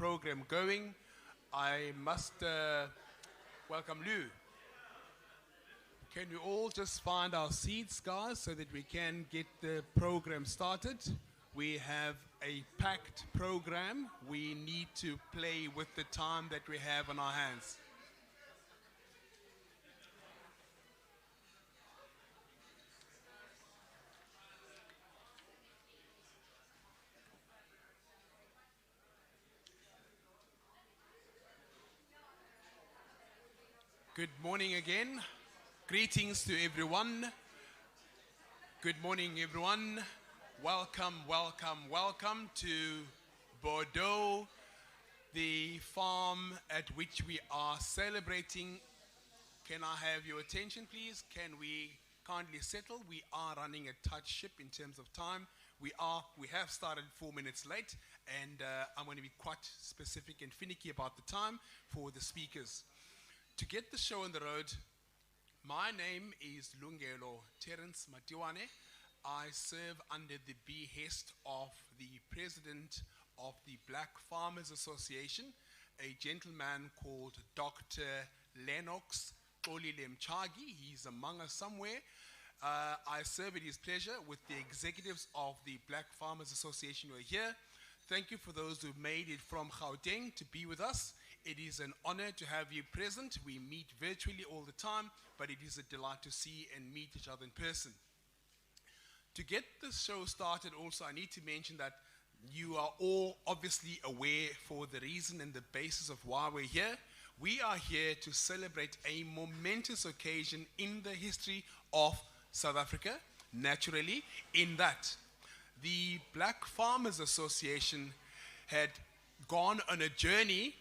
program going. I must welcome Lou. Can we all just find our seats, guys, so that we can get the program started? We have a packed program. We need to play with the time that we have on our hands. Good morning again. Greetings to everyone. Good morning, everyone. Welcome, welcome, welcome to Bordeaux, the farm at which we are celebrating. Can I have your attention, please? Can we kindly settle? We are running a tight ship in terms of time. We have started 4 minutes late, and I'm going to be quite specific and finicky about the time for the speakers. To get the show on the road, my name is Lungelo Terence Matiwane. I serve under the behest of the president of the Black Farmers Association, a gentleman called Dr. Lennox Xolile Mchagi. He's among us somewhere. I serve at his pleasure with the executives of the Black Farmers Association who are here. Thank you for those who made it from Gauteng to be with us. It is an honor to have you present. We meet virtually all the time, but it is a delight to see and meet each other in person. To get the show started also, I need to mention that you are all obviously aware for the reason and the basis of why we're here. We are here to celebrate a momentous occasion in the history of South Africa, naturally, in that the Black Farmers Association had gone on a journey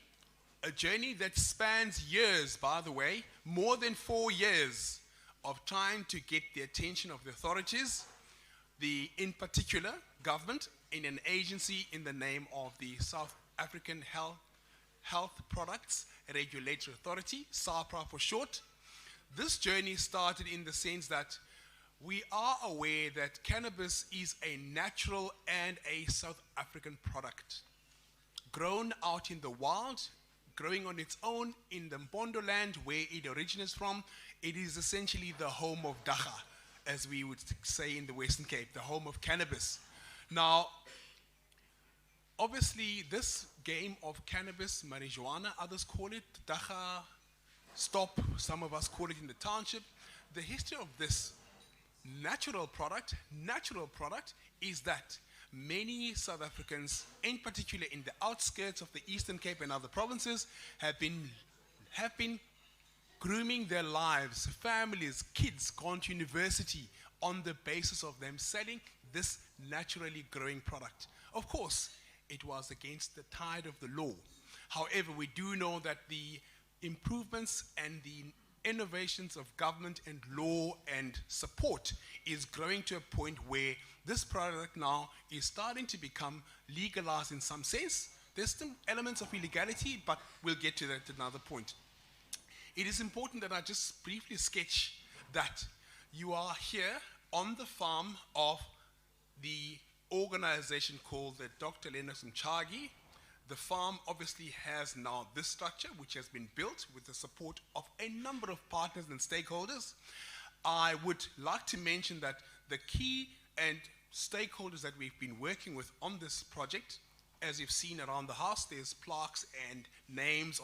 that spans years, by the way, more than 4 years of trying to get the attention of the authorities, in particular, government, in an agency in the name of the South African Health Products Regulatory Authority, SAHPRA for short. This journey started in the sense that we are aware that cannabis is a natural and a South African product, grown out in the wild, growing on its own in the Mpondo land where it originates from. It is essentially the home of Dagga, as we would say in the Western Cape, the home of cannabis. Now, obviously, this game of cannabis, marijuana, others call it Dagga, stop, some of us call it in the township. The history of this natural product is that many South Africans, in particular in the outskirts of the Eastern Cape and other provinces, have been grooming their lives, families, kids gone to university on the basis of them selling this naturally growing product. Of course, it was against the tide of the law. However, we do know that the improvements and the innovations of government and law and support is growing to a point where this product now is starting to become legalized in some sense. There's still elements of illegality, but we'll get to that at another point. It is important that I just briefly sketch that you are here on the farm of the organization called the Dr. Lennox Mchagi. The farm obviously has now this structure, which has been built with the support of a number of partners and stakeholders. I would like to mention that the key and stakeholders that we've been working with on this project, as you've seen around the house, there's plaques and names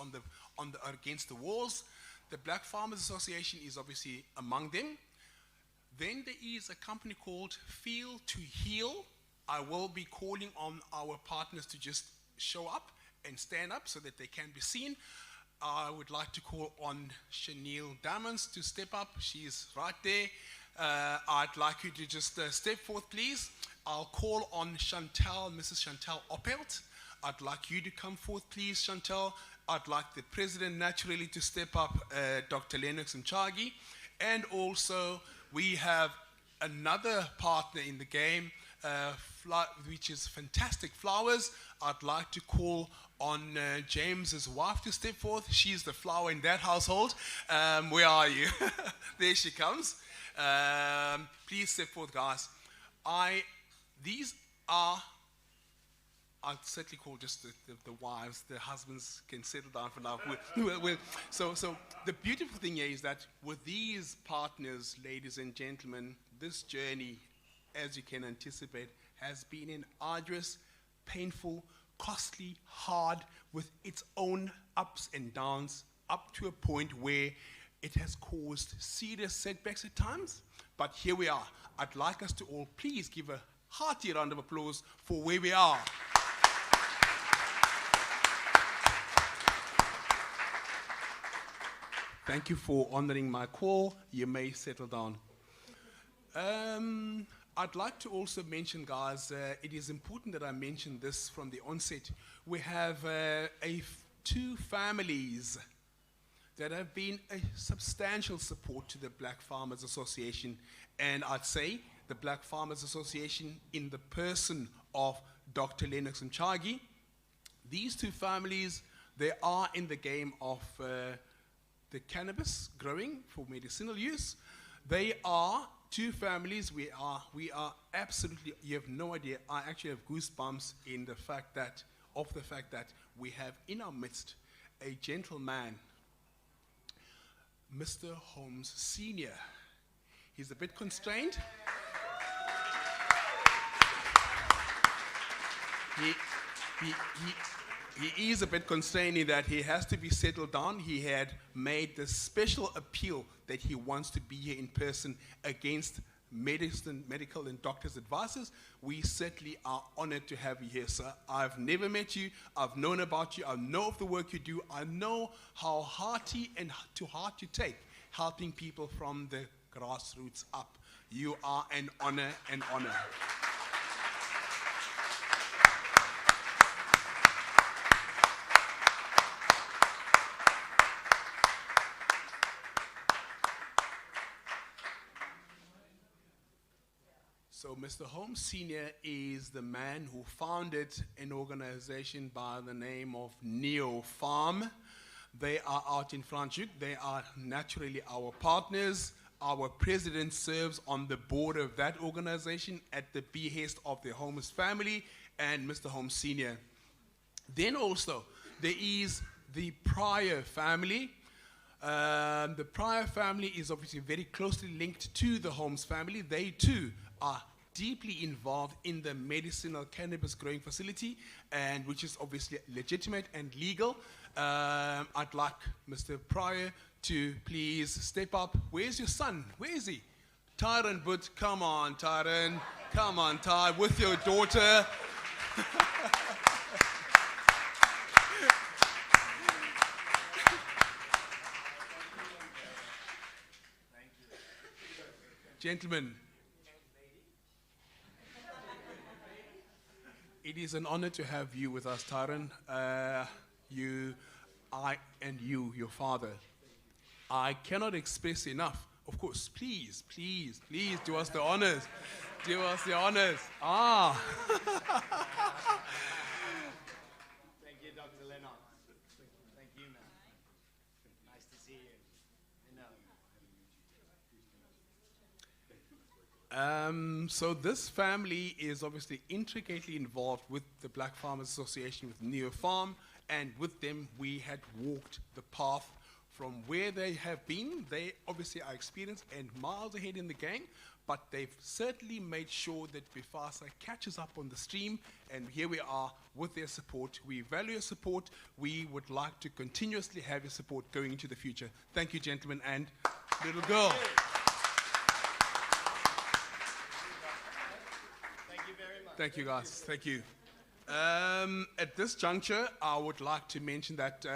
against the walls. The Black Farmers Association is obviously among them. Then there is a company called Feel to Heal. I will be calling on our partners to just show up and stand up so that they can be seen. I would like to call on Chanel Damons to step up. She's right there. I'd like you to just step forth, please. I'll call on Mrs. Chantal Oppelt. I'd like you to come forth, please, Chantal. I'd like the president naturally to step up, Dr. Lennox Mchagi. And also, we have another partner in the game, which is Fantastic Flowers. I'd like to call on James's wife to step forth. She's the flower in that household. Where are you? There she comes. Please step forth, guys. I'd certainly call just the wives. The husbands can settle down for now. So the beautiful thing here is that with these partners, ladies and gentlemen, this journey, as you can anticipate, has been an arduous, painful, costly, hard, with its own ups and downs, up to a point where it has caused serious setbacks at times. But here we are. I'd like us to all please give a hearty round of applause for where we are. Thank you for honoring my call. You may settle down. I'd like to also mention, guys, it is important that I mention this from the onset. We have two families that have been a substantial support to the Black Farmers Association, and I'd say the Black Farmers Association in the person of Dr. Lennox Mchagi. These two families, they are in the game of the cannabis growing for medicinal use. They are two families. We are absolutely, you have no idea, I actually have goosebumps in the fact that we have in our midst a gentleman, Mr. Holmes Sr. He's a bit constrained. He is a bit constrained in that he has to be settled down. He had made the special appeal that he wants to be here in person against medical and doctors' advices. We certainly are honored to have you here, sir. I've never met you. I've known about you. I know of the work you do. I know how hearty and to heart you take helping people from the grassroots up. You are an honor, an honor. So Mr. Holmes Sr. is the man who founded an organization by the name of Neo Farm. They are out in Franschhoek. They are naturally our partners. Our president serves on the board of that organization at the behest of the Holmes family and Mr. Holmes Sr. Then also, there is the Pryor family. The Pryor family is obviously very closely linked to the Holmes family. They too are deeply involved in the medicinal cannabis growing facility, and which is obviously legitimate and legal. I'd like Mr. Pryor to please step up. Where's your son? Where is he? Tyron Butt, come on, Tyron. Come on, Ty, with your daughter. Gentlemen, it is an honor to have you with us, Tyron. Your father. I cannot express enough. Of course, please do us the honors. Do us the honors. Thank you, Dr. Lennox. Thank you, man. Nice to see you. So this family is obviously intricately involved with the Black Farmers Association, with Neo Farm, and with them we had walked the path from where they have been. They obviously are experienced and miles ahead in the game, but they've certainly made sure that BFASA catches up on the stream, and here we are with their support. We value your support. We would like to continuously have your support going into the future. Thank you, gentlemen, and little girl. Thank you, guys. Thank you. At this juncture, I would like to mention that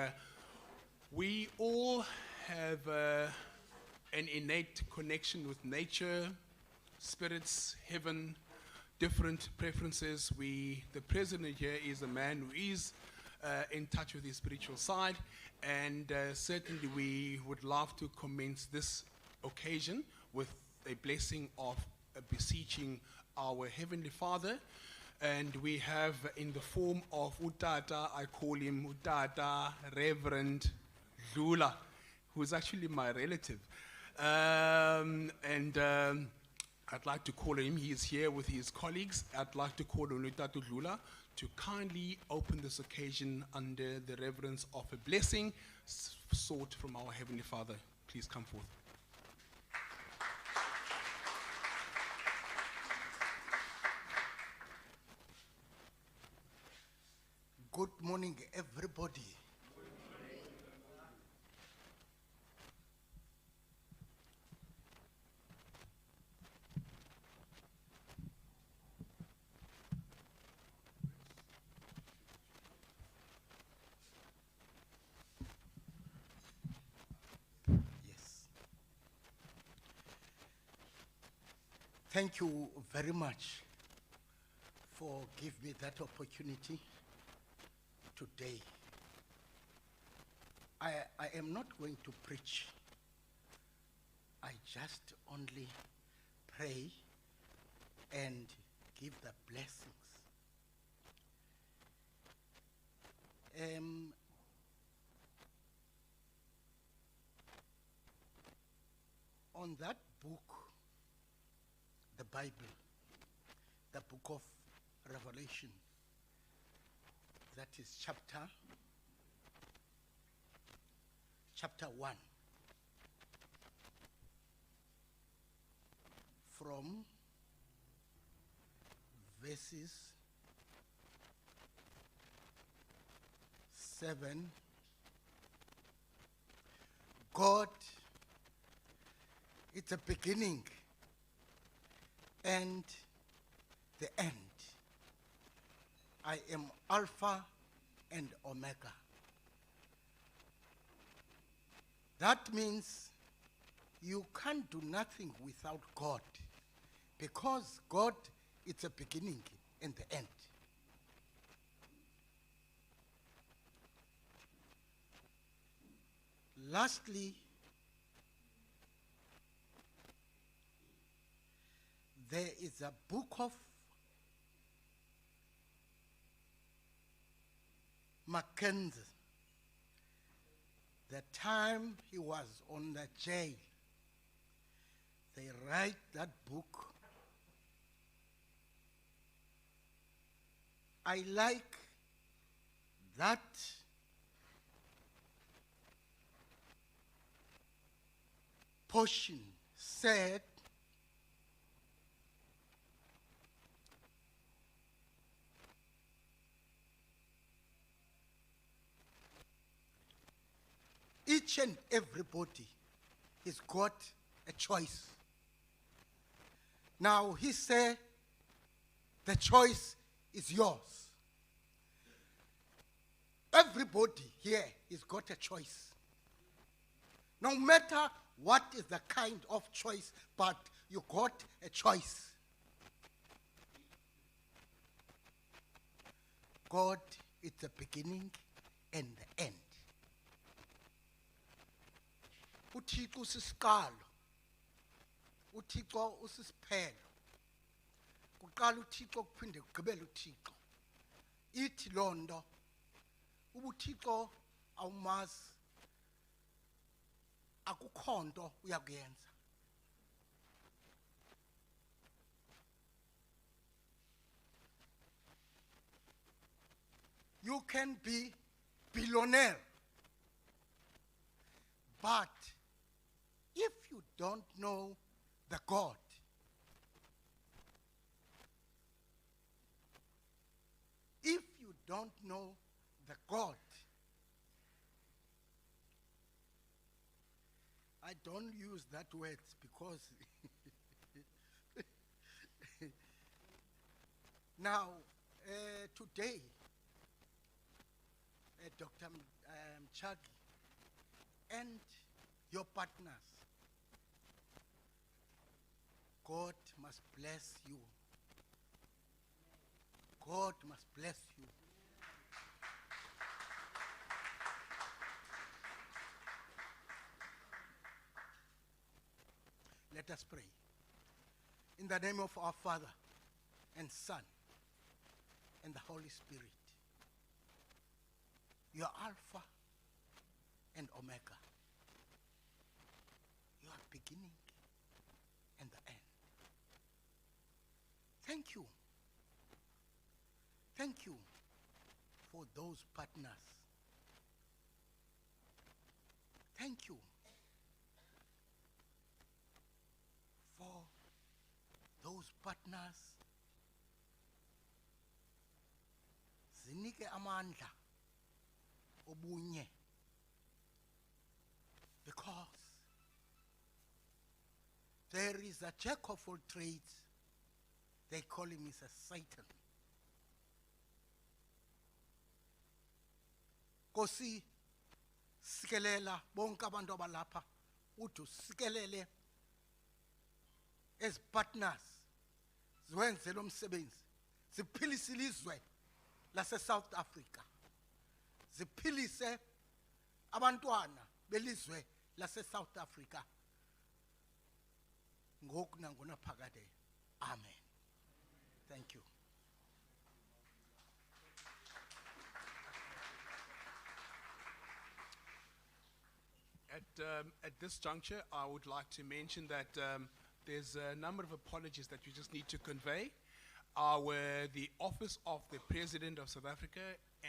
we all have an innate connection with nature, spirits, heaven, different preferences. The president here is a man who is in touch with his spiritual side, and certainly we would love to commence this occasion with a blessing of beseeching our Heavenly Father, and we have in the form of Utata, I call him Utata Reverend Dlula, who is actually my relative. I'd like to call him, he is here with his colleagues, I'd like to call on Utata Dlula to kindly open this occasion under the reverence of a blessing sought from our Heavenly Father. Please come forth. Good morning, everybody. Yes. Thank you very much for giving me that opportunity today. I am not going to preach. I just only pray and give the blessings. On that book, the Bible, the book of Revelation, that is chapter 1, from verses 7. God, it's a beginning and the end. I am Alpha and Omega. That means you can't do nothing without God, because God is a beginning and the end. Lastly, there is a book of Mackenzie. The time he was on the jail, they write that book. I like that portion said, each and everybody has got a choice. Now he said, the choice is yours. Everybody here has got a choice. No matter what is the kind of choice, but you got a choice. God is the beginning and the end. uThixo usisiqalo, uThixo usisiphelo. Kuqala uThixo kuphinde kugqibele uThixo. Ithi loo nto ubuThixo awumazi, akukho nto uyakuyenza. You can be billionaire, but if you don't know the God, if you don't know the God, I don't use that word because now today Dr. Chagi and your partners, God must bless you. God must bless you. Let us pray. In the name of our Father and Son and the Holy Spirit, you are Alpha and Omega. You are beginning and the end. Thank you. Thank you for those partners. Thank you for those partners. Zinike amandla obunye, because there is a jack of all trades. They call him Mr. Satan. Kosi sikelela bonke abantu abalapha uthi sikelele as partners ziwenze lo msebenzi, ziphilise ilizwe lase South Africa, ziphilise abantwana belizwe lase South Africa ngoku nangona phakade. Amen. Thank you. At this juncture, I would like to mention that there's a number of apologies that we just need to convey. The Office of the President of South Africa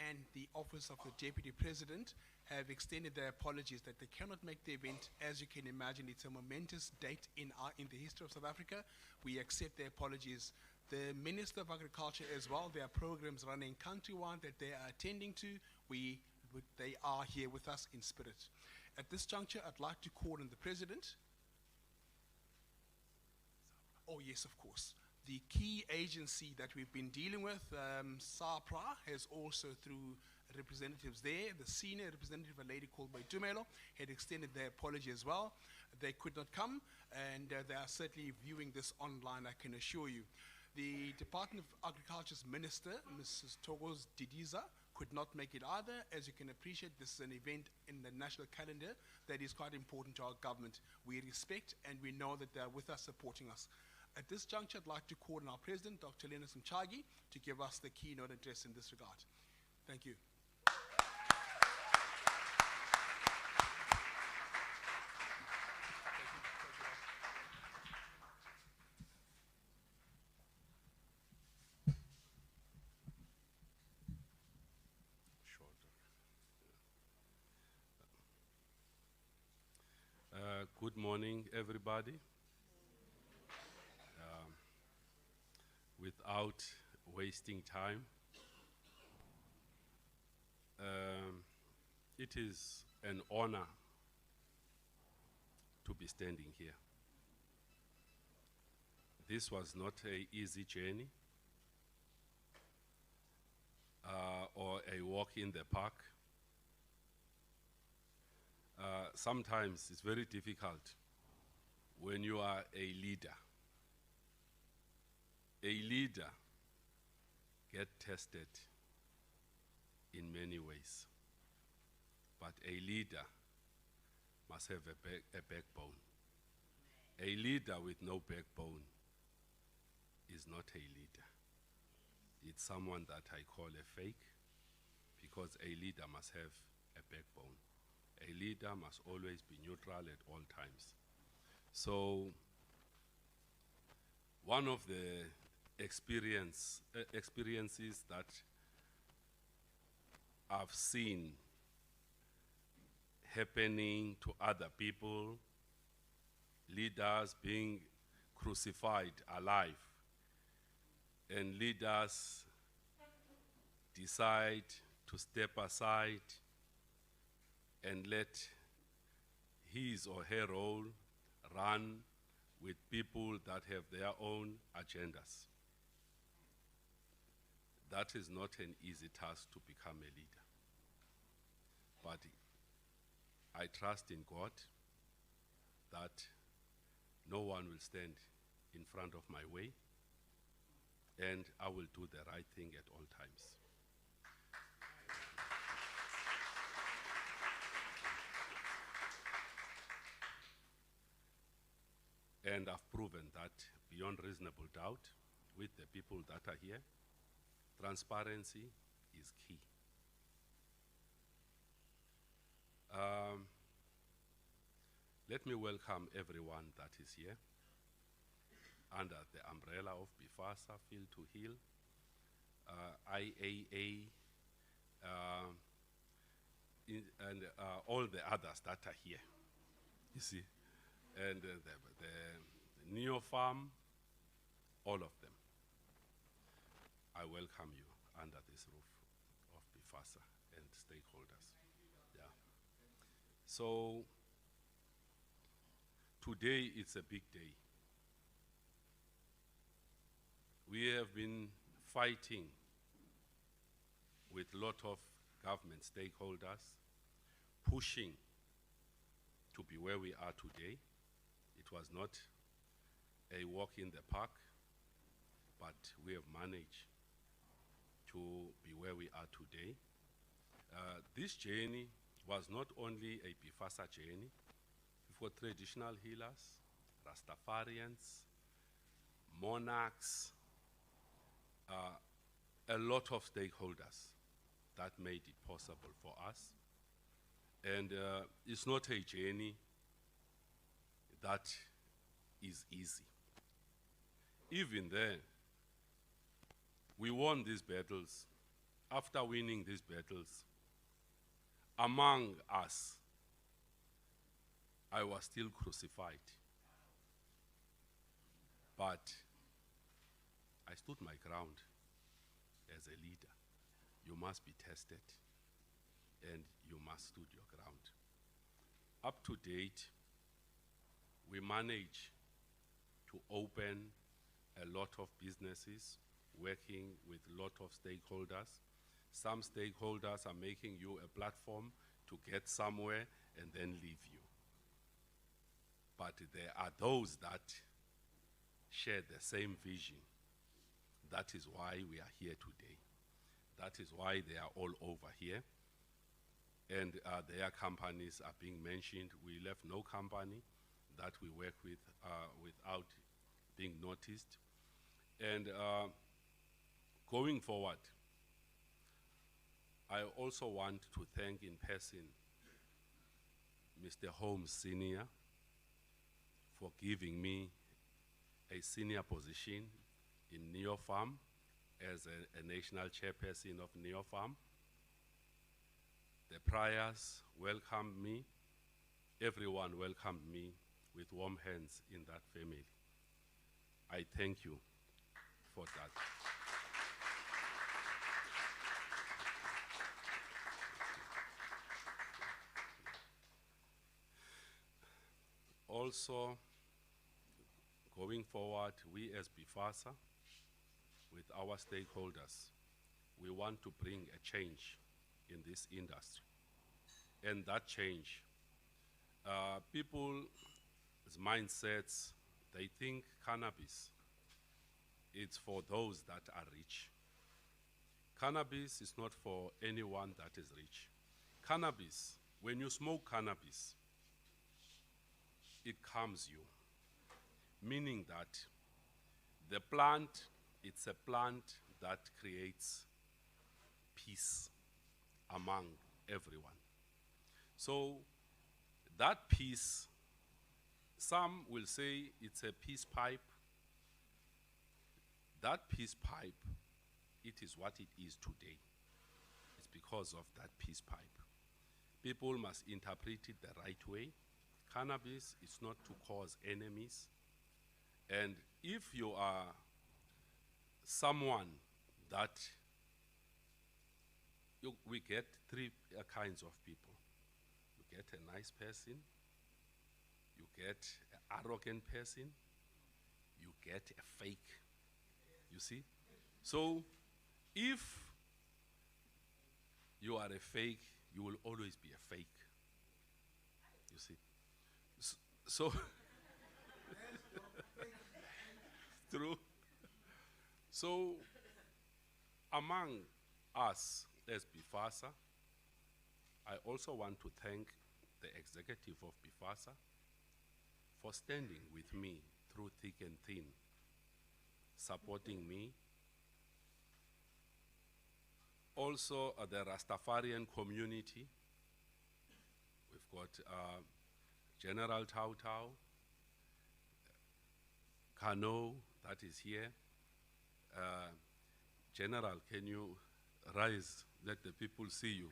and the Office of the Deputy President have extended their apologies that they cannot make the event. As you can imagine, it's a momentous date in the history of South Africa. We accept their apologies. The Minister of Agriculture as well, there are programs running countrywide that they are attending to. They are here with us in spirit. At this juncture, I'd like to call on the President. Oh yes, of course. The key agency that we've been dealing with, SAPRA, has also, through representatives there, the senior representative, a lady called Boitumelo, had extended their apology as well. They could not come, and they are certainly viewing this online, I can assure you. The Department of Agriculture's Minister, Mrs. Togos Didiza, could not make it either. As you can appreciate, this is an event in the national calendar that is quite important to our government. We respect and we know that they are with us, supporting us. At this juncture, I'd like to call on our President, Dr. Linus Mchagi, to give us the keynote address in this regard. Thank you. Good morning, everybody. Without wasting time, it is an honor to be standing here. This was not an easy journey or a walk in the park. Sometimes it's very difficult when you are a leader. A leader gets tested in many ways, but a leader must have a backbone. A leader with no backbone is not a leader. It's someone that I call a fake, because a leader must have a backbone. A leader must always be neutral at all times. So one of the experiences that I've seen happening to other people, leaders being crucified alive, and leaders decide to step aside and let his or her role run with people that have their own agendas. That is not an easy task to become a leader. But I trust in God that no one will stand in front of my way, and I will do the right thing at all times. And I've proven that beyond reasonable doubt with the people that are here. Transparency is key. Let me welcome everyone that is here under the umbrella of BFASA, Field to Heal, IAA, and all the others that are here, you see. And the Neo Farm, all of them. I welcome you under this roof of BFASA and stakeholders. Yeah. So today it's a big day. We have been fighting with a lot of government stakeholders, pushing to be where we are today. It was not a walk in the park, but we have managed to be where we are today. This journey was not only a BFASA journey. We've got traditional healers, Rastafarians, monarchs, a lot of stakeholders that made it possible for us. And it's not a journey that is easy. Even then, we won these battles. After winning these battles, among us, I was still crucified. But I stood my ground as a leader. You must be tested, and you must stood your ground. Up to date, we managed to open a lot of businesses, working with a lot of stakeholders. Some stakeholders are making you a platform to get somewhere and then leave you. But there are those that share the same vision. That is why we are here today. That is why they are all over here. And their companies are being mentioned. We left no company that we work with without being noticed. And going forward, I also want to thank in person Mr. Holmes Senior for giving me a senior position in Neo Farm as a national chairperson of Neo Farm. The priors welcomed me. Everyone welcomed me with warm hands in that family. I thank you for that. Also, going forward, we as BFASA, with our stakeholders, we want to bring a change in this industry. And that change, people's mindsets, they think cannabis, it's for those that are rich. Cannabis is not for anyone that is rich. Cannabis, when you smoke cannabis, it calms you, meaning that the plant, it's a plant that creates peace among everyone. So that peace, some will say it's a peace pipe. That peace pipe, it is what it is today. It's because of that peace pipe. People must interpret it the right way. Cannabis is not to cause enemies. And if you are someone that, we get three kinds of people. You get a nice person, you get an arrogant person, you get a fake, you see? So if you are a fake, you will always be a fake, you see? So, true. So, among us as BFASA, I also want to thank the executive of BFASA for standing with me through thick and thin, supporting me. Also, the Rastafarian community. We've got General Tau Tau, Kano, that is here. General, can you raise let the people see you.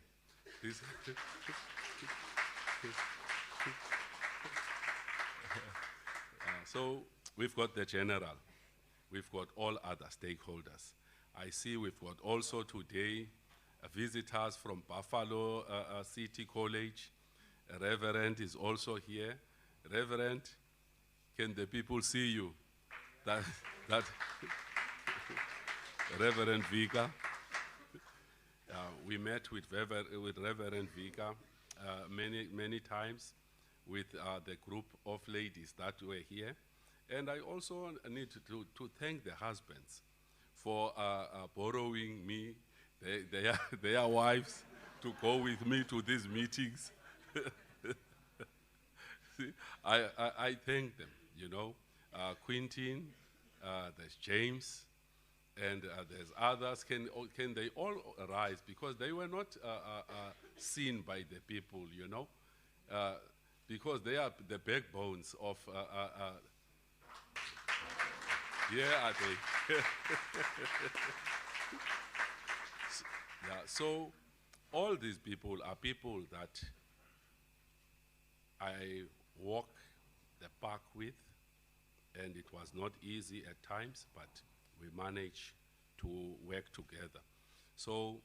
This so we've got the general. We've got all other stakeholders. I see we've got also today visitors from Buffalo City College. A Reverend is also here. Reverend, can the people see you? That Reverend Vika. We met with Reverend Vika many times with the group of ladies that were here. And I also need to thank the husbands for borrowing me, their wives, to go with me to these meetings. I thank them, you know. Quintin, there's James, and there's others. Can they all rise? Because they were not seen by the people, you know. Because they are the backbones of yeah, are they? Yeah, so all these people are people that I walk the park with, and it was not easy at times, but we managed to work together. So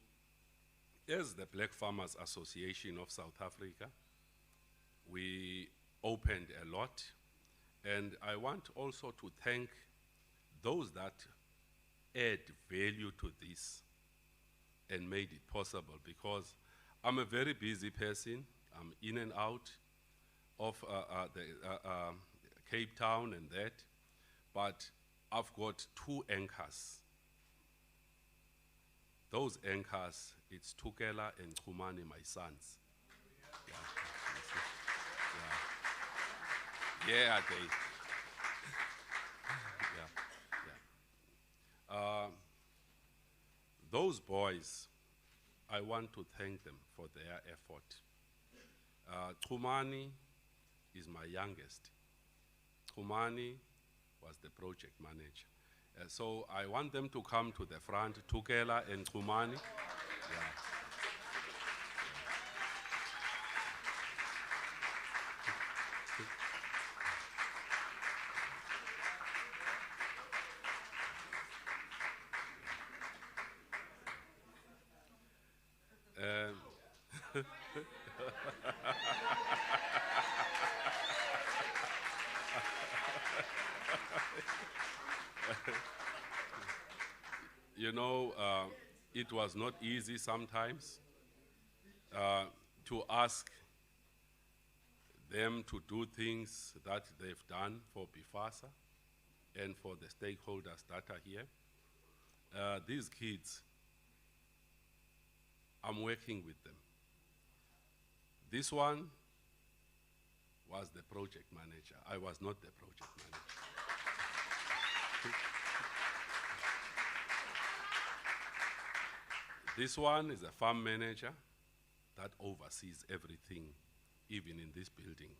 as the Black Farmers Association of South Africa, we opened a lot, and I want also to thank those that add value to this and made it possible, because I'm a very busy person. I'm in and out of the Cape Town and that, but I've got two anchors. Those anchors, it's Tukela and Kumani, my sons. Yeah, they. Those boys, I want to thank them for their effort. Kumani is my youngest. Kumani was the project manager. So I want them to come to the front, Tukela and Kumani. Yeah. You know, it was not easy sometimes to ask them to do things that they've done for BFASA and for the stakeholders that are here. These kids, I'm working with them. This one was the project manager. I was not the project manager. This one is a farm manager that oversees everything, even in this building.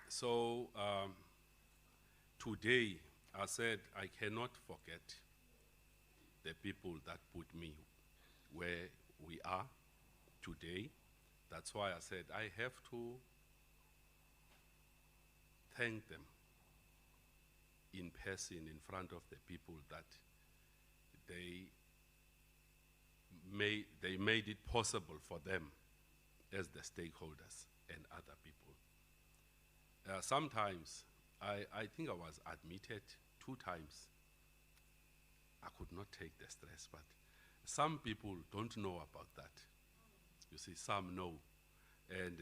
So today, I said I cannot forget the people that put me where we are today. That's why I said I have to thank them in person in front of the people that they made it possible for them as the stakeholders and other people. Sometimes, I think I was admitted 2 times. I could not take the stress, but some people don't know about that. You see, some know. And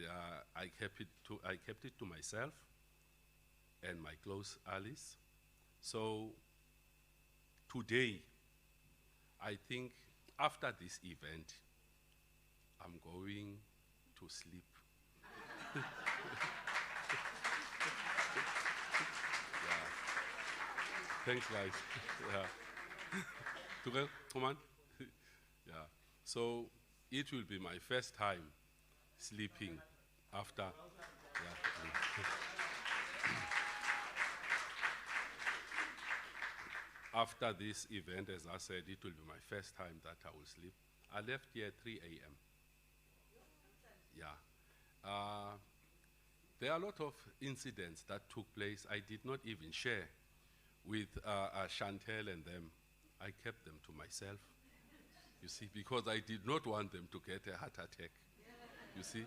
I kept it to myself and my close allies. So today, I think after this event, I'm going to sleep. Yeah. Thanks, guys. Yeah. Tugel, come on. Yeah. So it will be my first time sleeping after. Yeah. after this event, as I said, it will be my first time that I will sleep. I left here at 3 a.m. Yeah. There are a lot of incidents that took place I did not even share with Chantel and them. I kept them to myself, you see, because I did not want them to get a heart attack, you see.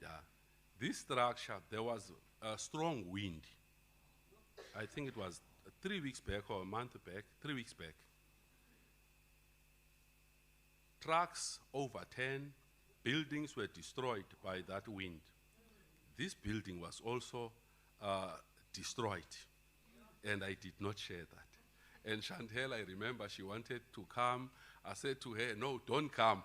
Yeah. This structure, there was a strong wind. I think it was 3 weeks back or a month back, 3 weeks back. Trucks over 10, buildings were destroyed by that wind. This building was also destroyed, and I did not share that. And Chantel, I remember she wanted to come. I said to her, no, don't come.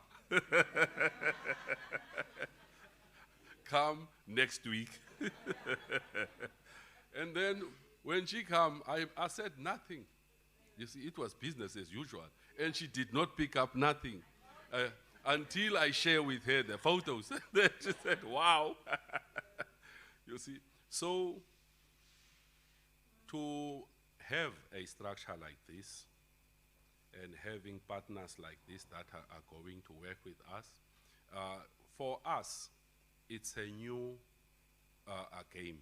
Come next week. And then when she came, I said nothing. You see, it was business as usual. And she did not pick up nothing until I share with her the photos. Then she said, wow. You see, so to have a structure like this and having partners like this that are going to work with us, for us, it's a new game.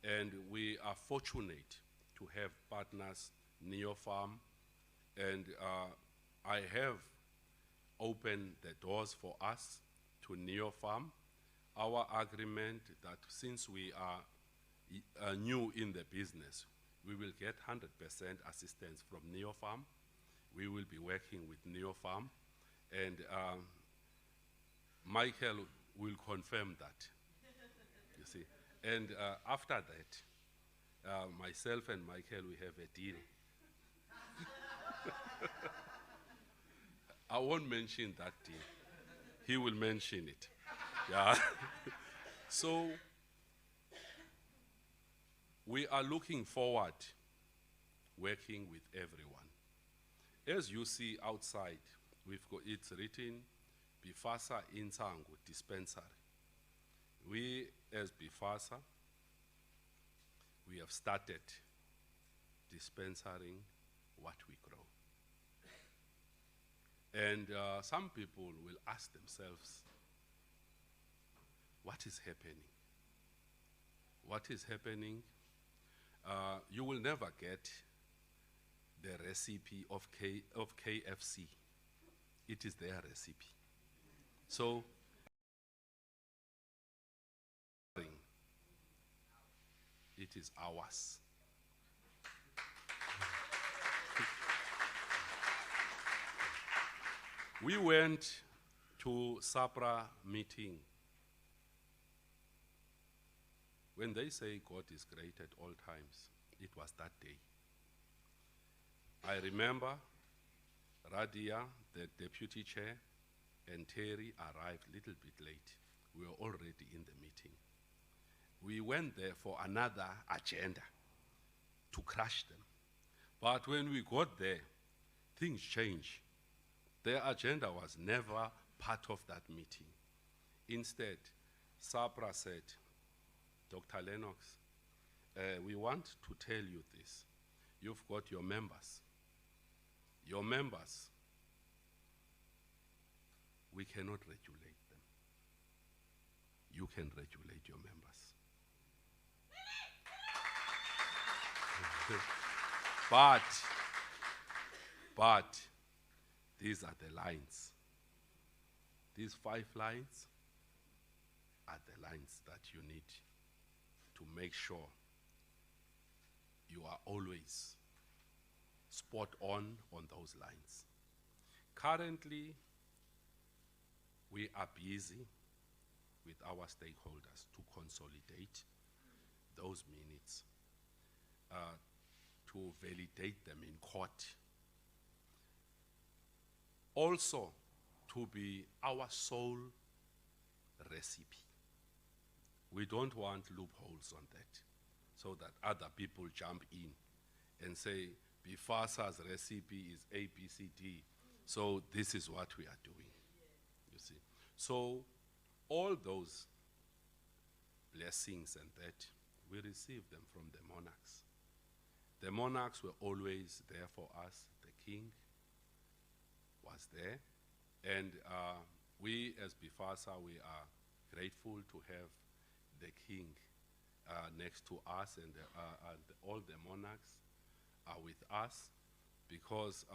And we are fortunate to have partners, NeoFarm, and I have opened the doors for us to NeoFarm. Our agreement that since we are new in the business, we will get 100% assistance from NeoFarm. We will be working with NeoFarm, and Michael will confirm that, you see. And after that, myself and Michael, we have a deal. I won't mention that deal. He will mention it. Yeah. So we are looking forward working with everyone. As you see outside, it's written BFASA Insangu Dispensary. We, as BFASA, we have started dispensaring what we grow. And some people will ask themselves, what is happening? What is happening? You will never get the recipe of KFC. It is their recipe. So, it is ours. We went to SAPRA meeting. When they say God is great at all times, it was that day. I remember Radia, the deputy chair, and Terry arrived a little bit late. We were already in the meeting. We went there for another agenda to crush them. But when we got there, things changed. Their agenda was never part of that meeting. Instead, SAPRA said, Dr. Lennox, we want to tell you this. You've got your members. Your members, we cannot regulate them. You can regulate your members. But these are the lines. These 5 lines are the lines that you need to make sure you are always spot on those lines. Currently, we are busy with our stakeholders to consolidate those minutes, to validate them in court. Also, to be our sole recipe. We don't want loopholes on that, so that other people jump in and say, BFASA's recipe is A, B, C, D, so this is what we are doing, you see. So all those blessings and that, we receive them from the monarchs. The monarchs were always there for us. The king was there. And we as BFASA, we are grateful to have the king next to us, and all the monarchs are with us, because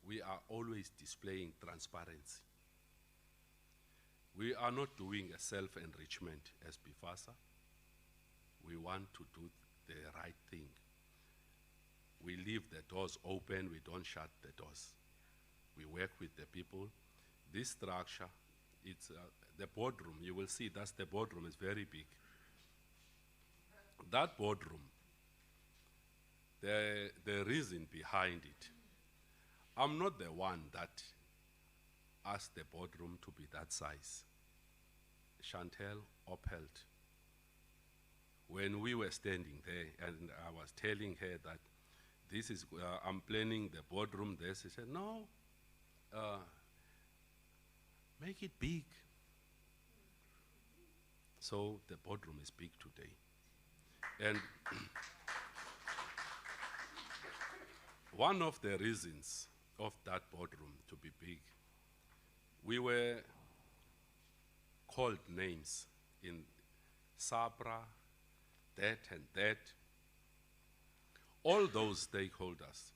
we are always displaying transparency. We are not doing a self-enrichment as BFASA. We want to do the right thing. We leave the doors open, we don't shut the doors. We work with the people. This structure, it's the boardroom. You will see that's the boardroom, is very big. That boardroom, the reason behind it, I'm not the one that asked the boardroom to be that size. Chantel upheld. When we were standing there and I was telling her that this is, I'm planning the boardroom there, she said, no, make it big. So the boardroom is big today. And one of the reasons of that boardroom to be big, we were called names in SAPRA, that and that. All those stakeholders,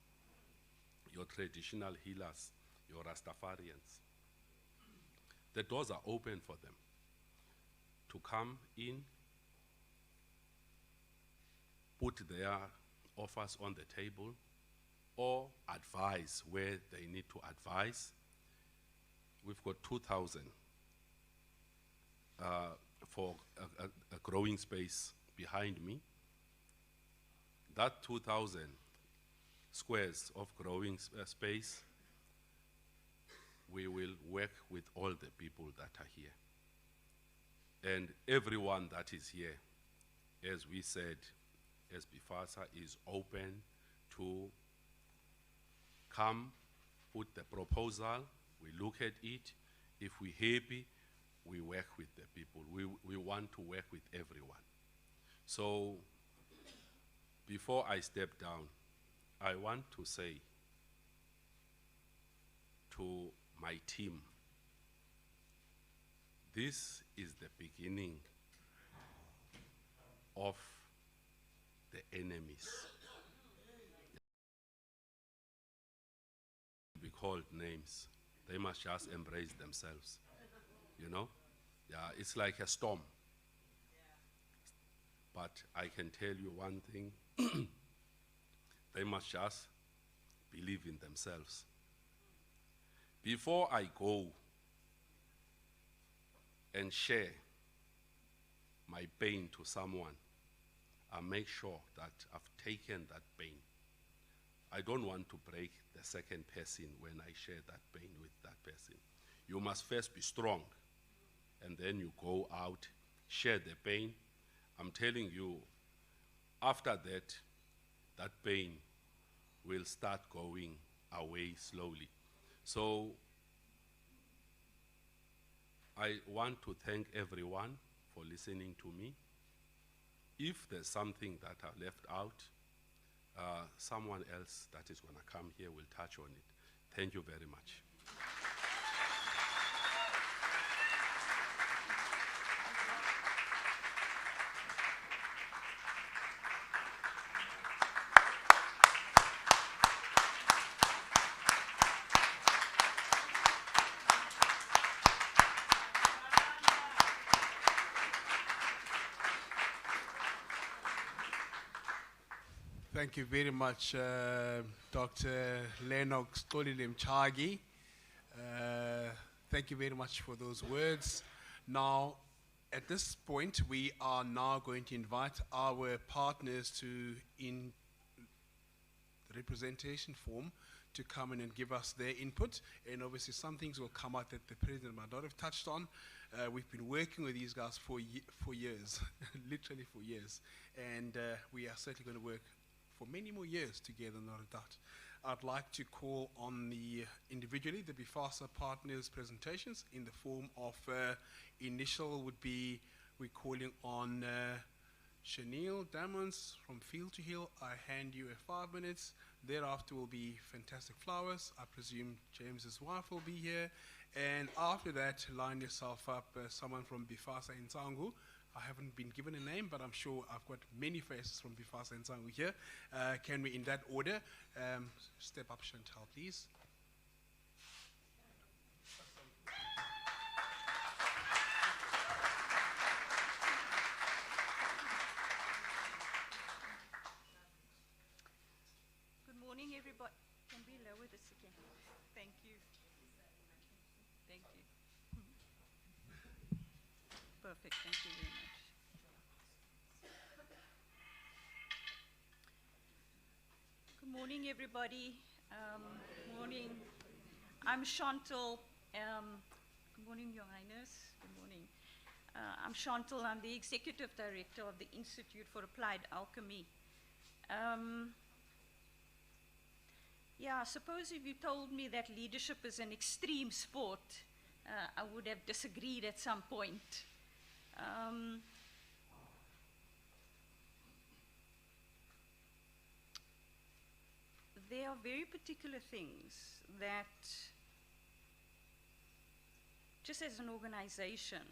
your traditional healers, your Rastafarians, the doors are open for them to come in, put their offers on the table, or advise where they need to advise. We've got 2,000 for a growing space behind me. That 2,000 squares of growing space, we will work with all the people that are here. And everyone that is here, as we said, as BFASA, is open to come, put the proposal, we look at it. If we're happy, we work with the people. We want to work with everyone. So before I step down, I want to say to my team, this is the beginning of the enemies. Be called names. They must just embrace themselves. You know? Yeah, it's like a storm. But I can tell you one thing, they must just believe in themselves. Before I go and share my pain to someone, I make sure that I've taken that pain. I don't want to break the second person when I share that pain with that person. You must first be strong, and then you go out, share the pain. I'm telling you, after that, that pain will start going away slowly. So I want to thank everyone for listening to me. If there's something that I left out, someone else that is going to come here will touch on it. Thank you very much. Thank you very much, Dr. Lennox Mchagi. Thank you very much for those words. Now, at this point, we are now going to invite our partners to, in the representation form, to come in and give us their input. And obviously, some things will come out that the President might not have touched on. We've been working with these guys for years, literally for years. And we are certainly going to work for many more years together, not a doubt. I'd like to call on the individually the BFASA partners' presentations in the form of initial would be we're calling on Chanel Damons from Field to Hill, I hand you a 5 minutes. Thereafter will be Fantastic Flowers. I presume James's wife will be here. And after that, line yourself up. Someone from BFASA in Tsangu. I haven't been given a name, but I'm sure I've got many faces from BFASA in Tsangu here. Can we, in that order, step up, Chantal, please. Good morning, everybody. Can we lower this again? Thank you. Thank you. Perfect. Thank you very much. Good morning, everybody. Morning. I'm Chantal. Good morning, Your Highness. Good morning. I'm Chantal. I'm the Executive Director of the Institute for Applied Alchemy. Yeah, I suppose if you told me that leadership is an extreme sport, I would have disagreed at some point. There are very particular things that, just as an organization,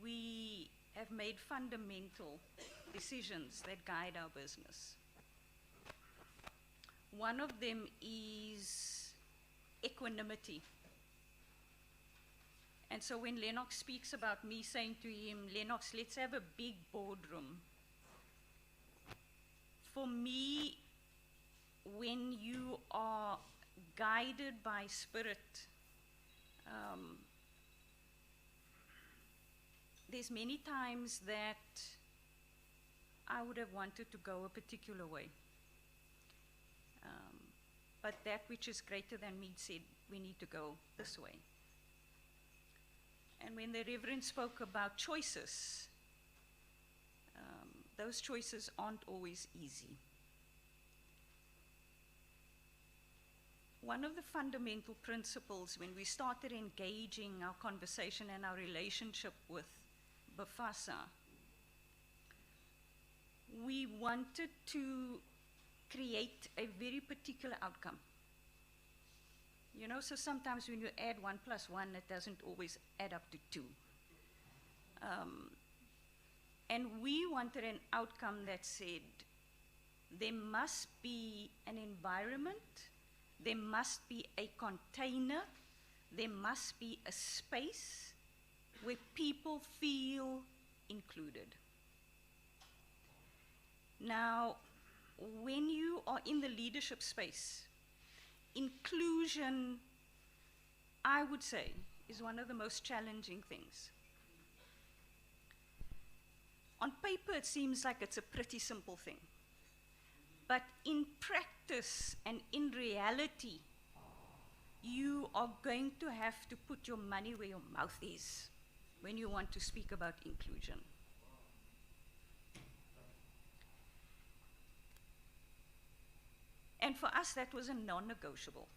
we have made fundamental decisions that guide our business. One of them is equanimity. And so when Lennox speaks about me saying to him, Lennox, let's have a big boardroom. For me, when you are guided by spirit, there's many times that I would have wanted to go a particular way. But that which is greater than me said, we need to go this way. And when the Reverend spoke about choices, those choices aren't always easy. One of the fundamental principles when we started engaging our conversation and our relationship with BFASA, we wanted to create a very particular outcome. You know, so sometimes when you add 1 + 1, it doesn't always add up to 2. And we wanted an outcome that said there must be an environment, there must be a container, there must be a space where people feel included. Now, when you are in the leadership space, inclusion, I would say, is one of the most challenging things. On paper, it seems like it's a pretty simple thing. But in practice and in reality, you are going to have to put your money where your mouth is when you want to speak about inclusion. And for us, that was a non-negotiable.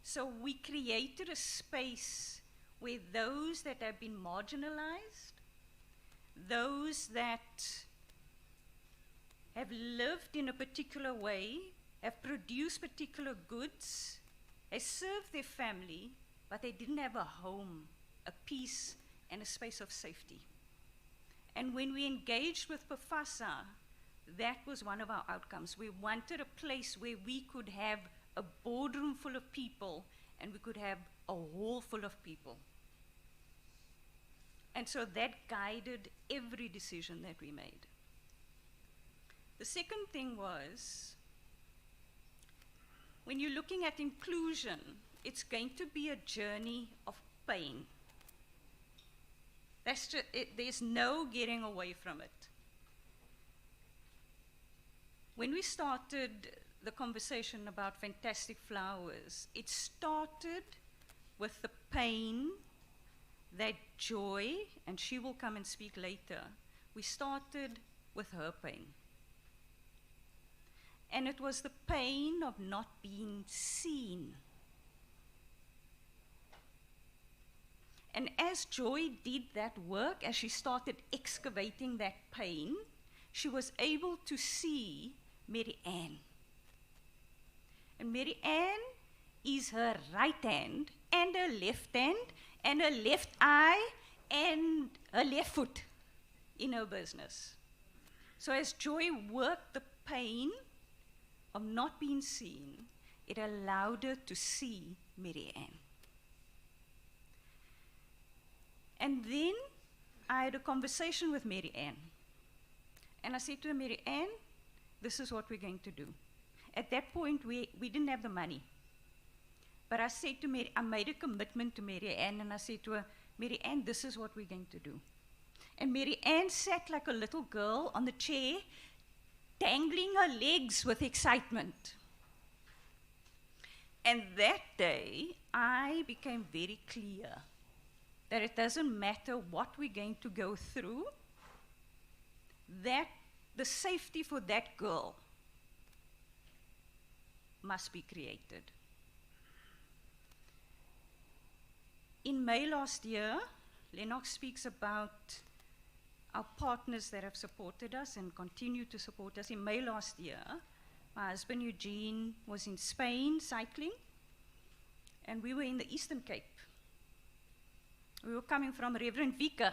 So we created a space where those that have been marginalized, those that have lived in a particular way, have produced particular goods, they served their family, but they didn't have a home, a peace, and a space of safety. And when we engaged with BFASA, that was one of our outcomes. We wanted a place where we could have a boardroom full of people and we could have a hall full of people. And so that guided every decision that we made. The second thing was, when you're looking at inclusion, it's going to be a journey of pain. That's just, there's no getting away from it. When we started the conversation about Fantastic Flowers, it started with the pain, that joy, and she will come and speak later. We started with her pain. And it was the pain of not being seen. And And as Joy did that work, as she started excavating that pain, she was able to see Mary Ann. And Mary Ann is her right hand and her left hand and her left eye and her left foot in her business. So as Joy worked the pain of not being seen, it allowed her to see Mary Ann. And then I had a conversation with Mary Ann. And I said to her, Mary Ann, this is what we're going to do. At that point, we didn't have the money. But I said to Mary, I made a commitment to Mary Ann, and I said to her, Mary Ann, this is what we're going to do. And Mary Ann sat like a little girl on the chair, dangling her legs with excitement. And that day, I became very clear that it doesn't matter what we're going to go through, that the safety for that girl must be created. In May last year, Lennox speaks about our partners that have supported us and continue to support us. In May last year, my husband Eugene was in Spain cycling, and we were in the Eastern Cape. We were coming from Reverend Vika.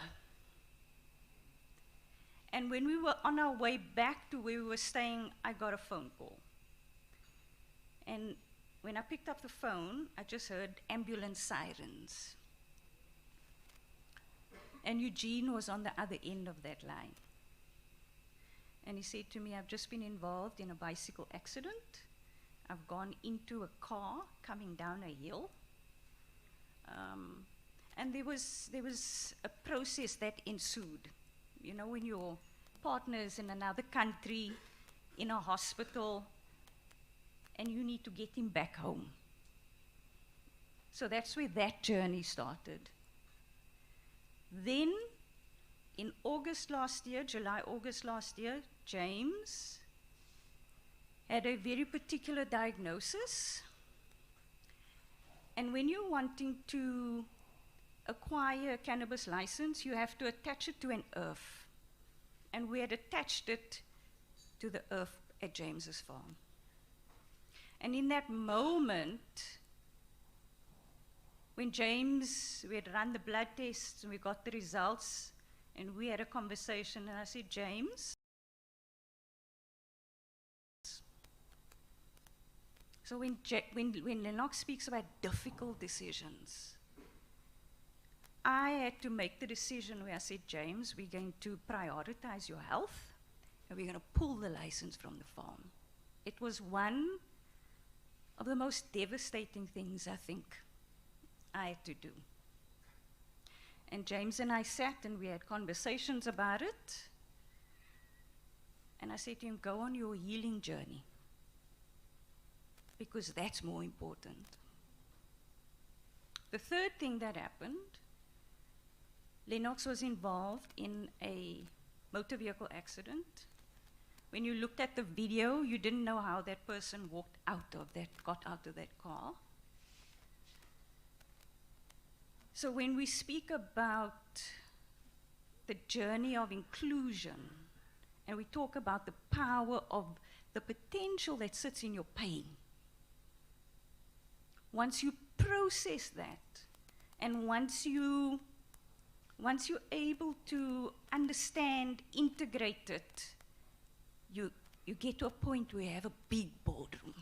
And when we were on our way back to where we were staying, I got a phone call. And when I picked up the phone, I just heard ambulance sirens. And Eugene was on the other end of that line. And he said to me, I've just been involved in a bicycle accident. I've gone into a car coming down a hill. And there was a process that ensued. You know, when your partner is in another country, in a hospital, and you need to get him back home. So that's where that journey started. Then, in August last year, July, August last year, James had a very particular diagnosis. And when you're wanting to acquire a cannabis license, you have to attach it to an earth. And we had attached it to the earth at James's farm. And in that moment, when James, we had run the blood tests and we got the results, and we had a conversation, and I said, James, so when Lennox speaks about difficult decisions, I had to make the decision where I said, James, we're going to prioritize your health, and we're going to pull the license from the farm. It was one of the most devastating things, I think, I had to do. And James and I sat and we had conversations about it. And I said to him, go on your healing journey, because that's more important. The third thing that happened, Lennox was involved in a motor vehicle accident. When you looked at the video, you didn't know how that person got out of that car. So when we speak about the journey of inclusion, and we talk about the power of the potential that sits in your pain, once you process that, and once you're able to understand, integrate it, you get to a point where you have a big boardroom.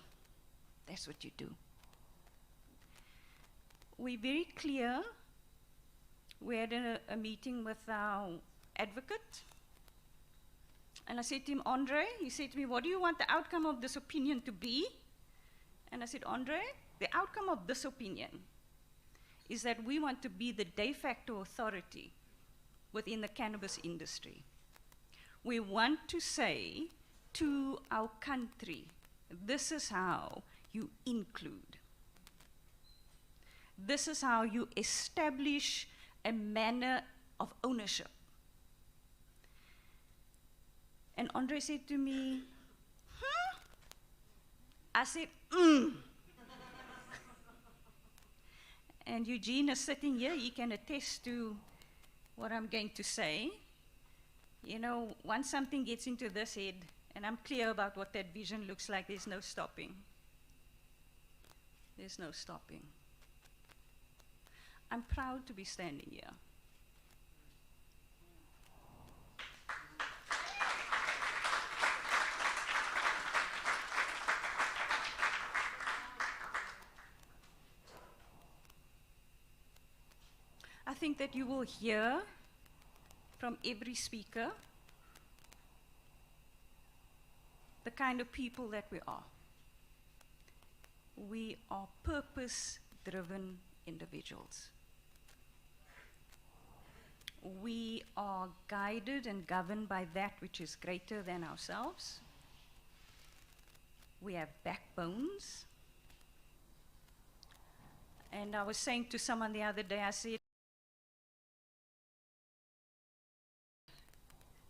That's what you do. We're very clear. We had a meeting with our advocate. And I said to him, Andre, he said to me, what do you want the outcome of this opinion to be? And I said, Andre, the outcome of this opinion is that we want to be the de facto authority within the cannabis industry. We want to say to our country, this is how you include. This is how you establish a manner of ownership. And Andre said to me, I said, And Eugene is sitting here, he can attest to what I'm going to say. You know, once something gets into this head, and I'm clear about what that vision looks like, there's no stopping. There's no stopping. I'm proud to be standing here. I think that you will hear from every speaker the kind of people that we are. We are purpose-driven individuals. We are guided and governed by that which is greater than ourselves. We have backbones. And I was saying to someone the other day, I said,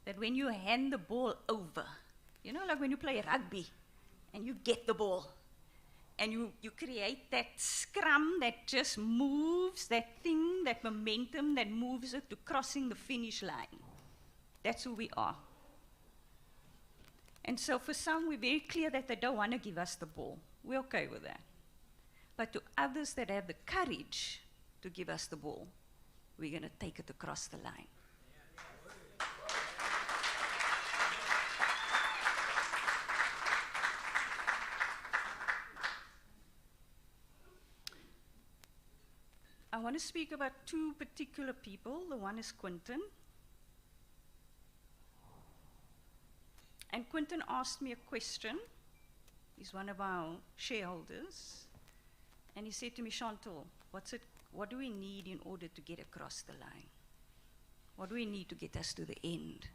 that when you hand the ball over, you know, like when you play rugby and you get the ball and you create that scrum that just moves, that thing, that momentum that moves it to crossing the finish line. That's who we are. And so for some, we're very clear that they don't want to give us the ball. We're okay with that. But to others that have the courage to give us the ball, we're going to take it across the line. I want to speak about two particular people. The one is Quentin. And Quentin asked me a question. He's one of our shareholders. And he said to me, Chantal, what do we need in order to get across the line? What do we need to get us to the end?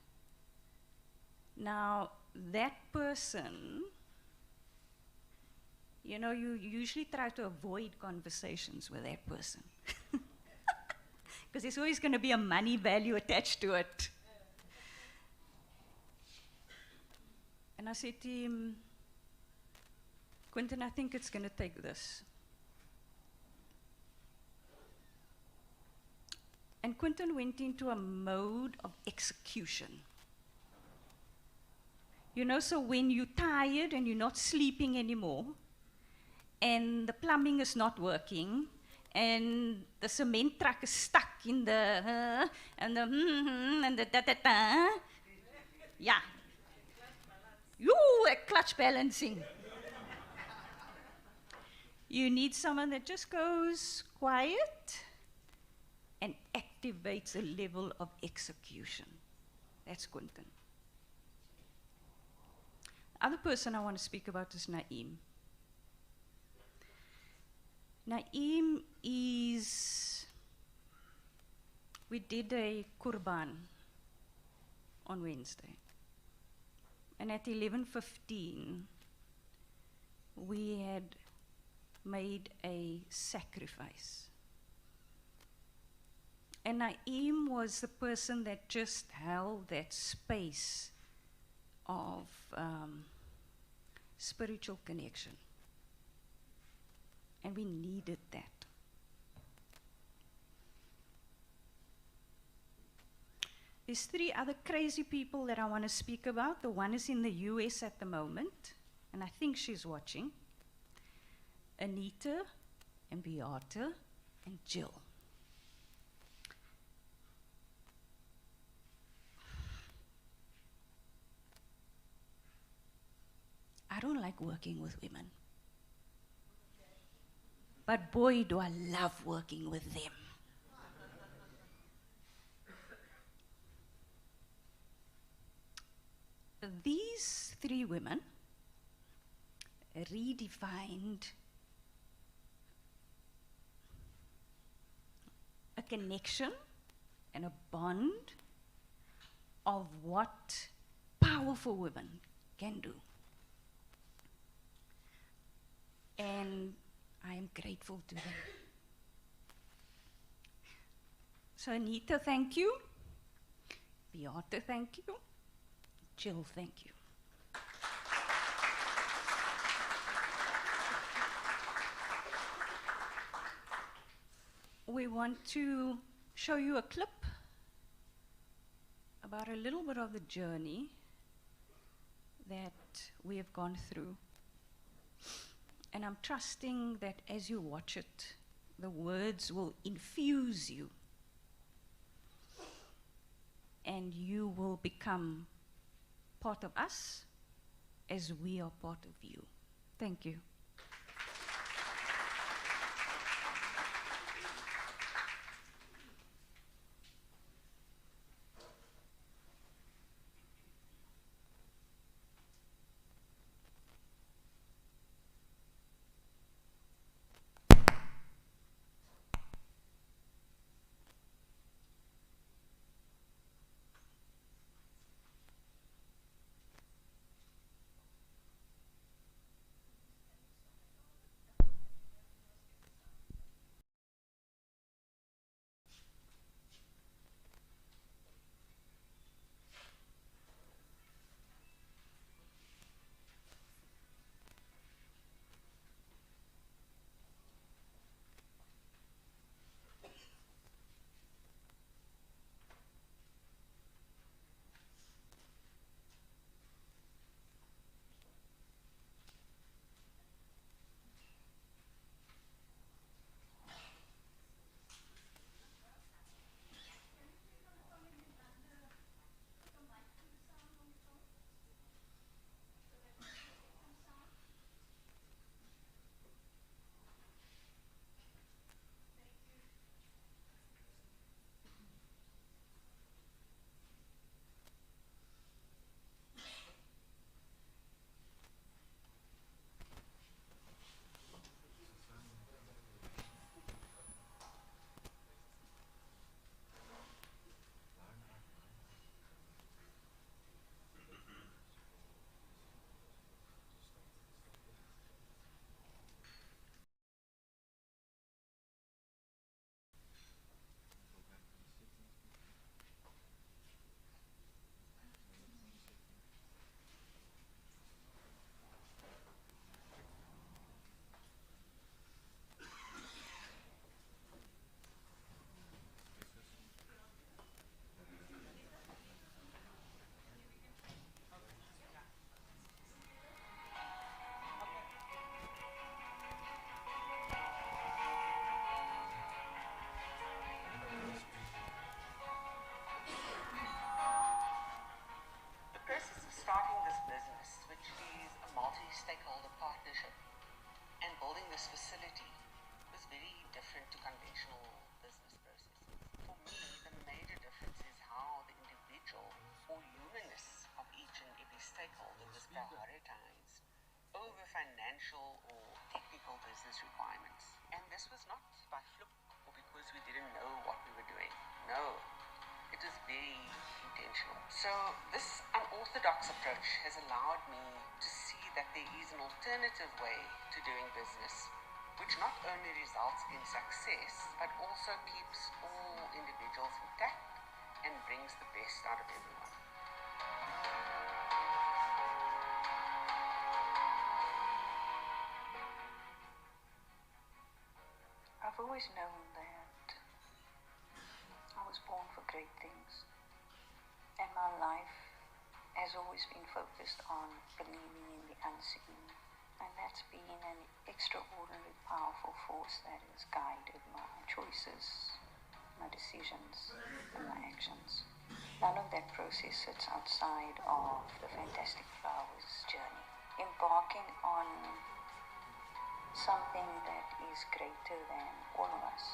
Now, that person, you know, you usually try to avoid conversations with that person. Because there's always going to be a money value attached to it. And I said to him, Quentin, I think it's going to take this. And Quentin went into a mode of execution. You know, so when you're tired and you're not sleeping anymore, and the plumbing is not working, and the cement truck is stuck in the, and the da-da-da. Yeah. Clutch balancing. You need someone that just goes quiet and activates a level of execution. That's Quentin. The other person I want to speak about is Naeem. Naeem is, we did a Qurban on Wednesday. And at 11:15, we had made a sacrifice. And Naeem was the person that just held that space of spiritual connection. And we needed that. There's three other crazy people that I want to speak about. The one is in the US at the moment, and I think she's watching. Anita and Beata and Jill. I don't like working with women. But boy, do I love working with them. These three women redefined a connection and a bond of what powerful women can do. And I am grateful to them. So Anita, thank you. Beata, thank you. Jill, thank you. we want to show you a clip about a little bit of the journey that we have gone through. And I'm trusting that as you watch it, the words will infuse you and you will become part of us as we are part of you. Thank you. The process of starting this business, which is a multi-stakeholder partnership, and building this facility was very different to conventional business processes. For me, the major difference is how the individual or humanness of each and every stakeholder was prioritized over financial or technical business requirements. And this was not by fluke or because we didn't know what we were doing. No, it was very intentional. So this unorthodox approach has allowed me to see that there is an alternative way to doing business, which not only results in success, but also keeps all individuals intact and brings the best out of everyone. I've always known that I was born for great things, and my life has always been focused on believing in the unseen, and that's been an extraordinarily powerful force that has guided my choices, my decisions, and my actions. None of that process sits outside of the Fantastic Flowers journey. Embarking on something that is greater than all of us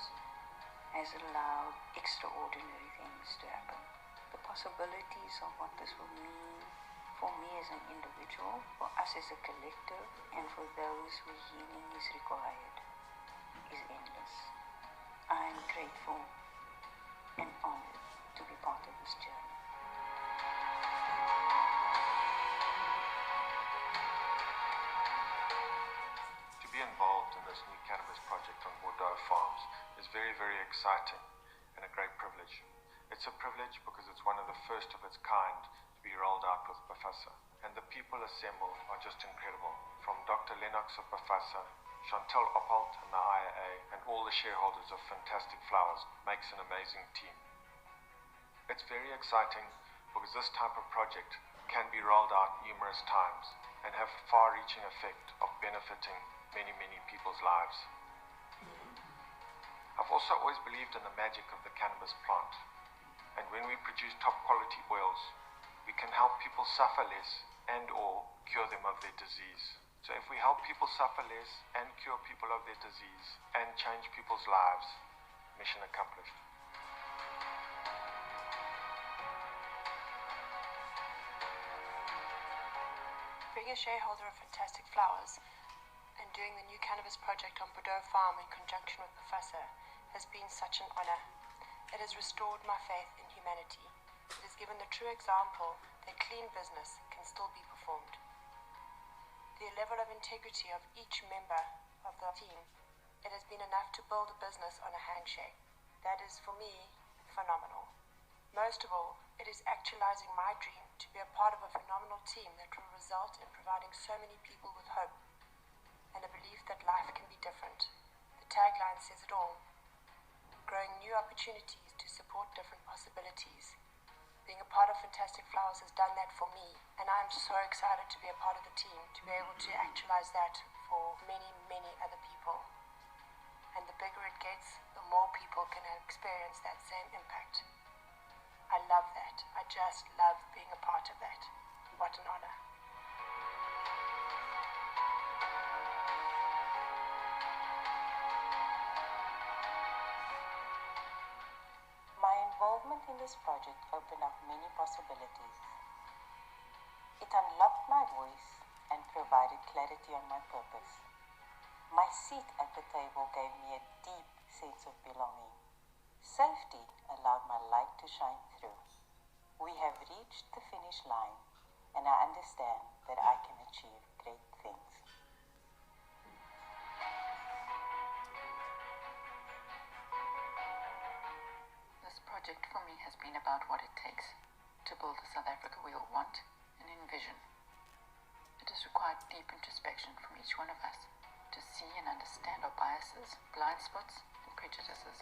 has allowed extraordinary things to happen. The possibilities of what this will mean for me as an individual, for us as a collective, and for those whose healing is required is endless. I am grateful and honored to be part of this journey. To be involved in this new cannabis project on Bordeaux Farms is very, very exciting and a great privilege. It's a privilege because it's one of the first of its kind to be rolled out with BFASA. And the people assembled are just incredible. From Dr. Lennox of BFASA, Chantel Oppelt and the IAA, and all the the shareholders of Fantastic Flowers makes an amazing team. It's very exciting because this type of project can be rolled out numerous times and have far-reaching effect of benefiting many, many people's lives. I've also always believed in the magic of the cannabis plant, and when we produce top quality oils, we can help people suffer less and or cure them of their disease. So if we help people suffer less and cure people of their disease and change people's lives, mission accomplished. Being a shareholder of Fantastic Flowers and doing the new cannabis project on Bordeaux Farm in conjunction with BFASA has been such an honor. It has restored my faith in humanity. It has given the true example that clean business can still be performed. The level of integrity of each member of the team, it has been enough to build a business on a handshake. That is, for me, phenomenal. Most of all, it is actualizing my dream to be a part of a phenomenal team that will result in providing so many people with hope and a belief that life can be different. The tagline says it all. Growing new opportunities to support different possibilities. Being a part of Fantastic Flowers has done that for me, and I am so excited to be a part of the team, to be able to actualize that for many, many other people. And the bigger it gets, the more people can experience that same impact. I love that. I just love being a part of that. What an honor. My involvement in this project opened up many possibilities. It unlocked my voice and provided clarity on my purpose. My seat at the table gave me a deep sense of belonging. Safety allowed my light to shine through. We have reached the finish line, and I understand that I can achieve great things. This project for me has been about what it takes to build the South Africa we all want and envision. It has required deep introspection from each one of us to see and understand our biases, blind spots, and prejudices.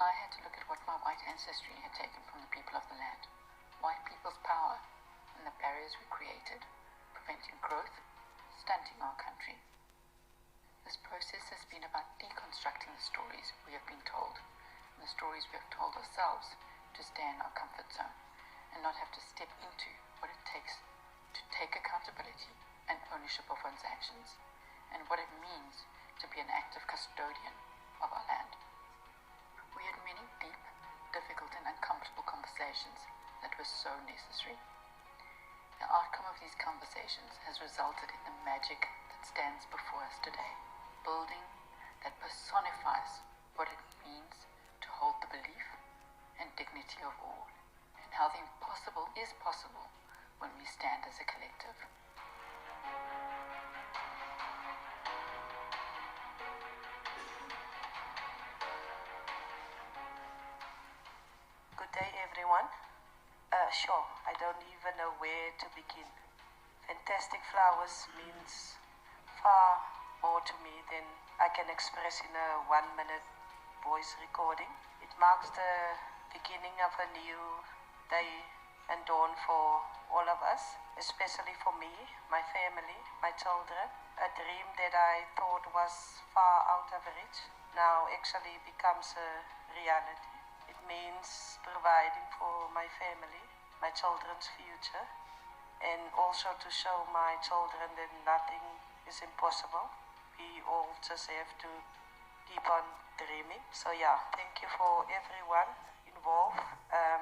I had to look at what my white ancestry had taken from the people of the land, white people's power, and the barriers we created, preventing growth, stunting our country. This process has been about deconstructing the stories we have been told, and the stories we have told ourselves to stay in our comfort zone, and not have to step into what it takes to take accountability and ownership of one's actions, and what it means to be an active custodian of our land. We had many deep, difficult and uncomfortable conversations that were so necessary. The outcome of these conversations has resulted in the magic that stands before us today, building that personifies what it means to hold the belief and dignity of all, and how the impossible is possible when we stand as a collective. Good day, everyone. Sure, I don't even know where to begin. Fantastic Flowers means far more to me than I can express in a 1-minute voice recording. It marks the beginning of a new day and dawn for all of us, especially for me, my family, my children. A dream that I thought was far out of reach now actually becomes a reality. It means providing for my family, my children's future, and also to show my children that nothing is impossible. We all just have to keep on dreaming. So yeah, thank you for everyone involved,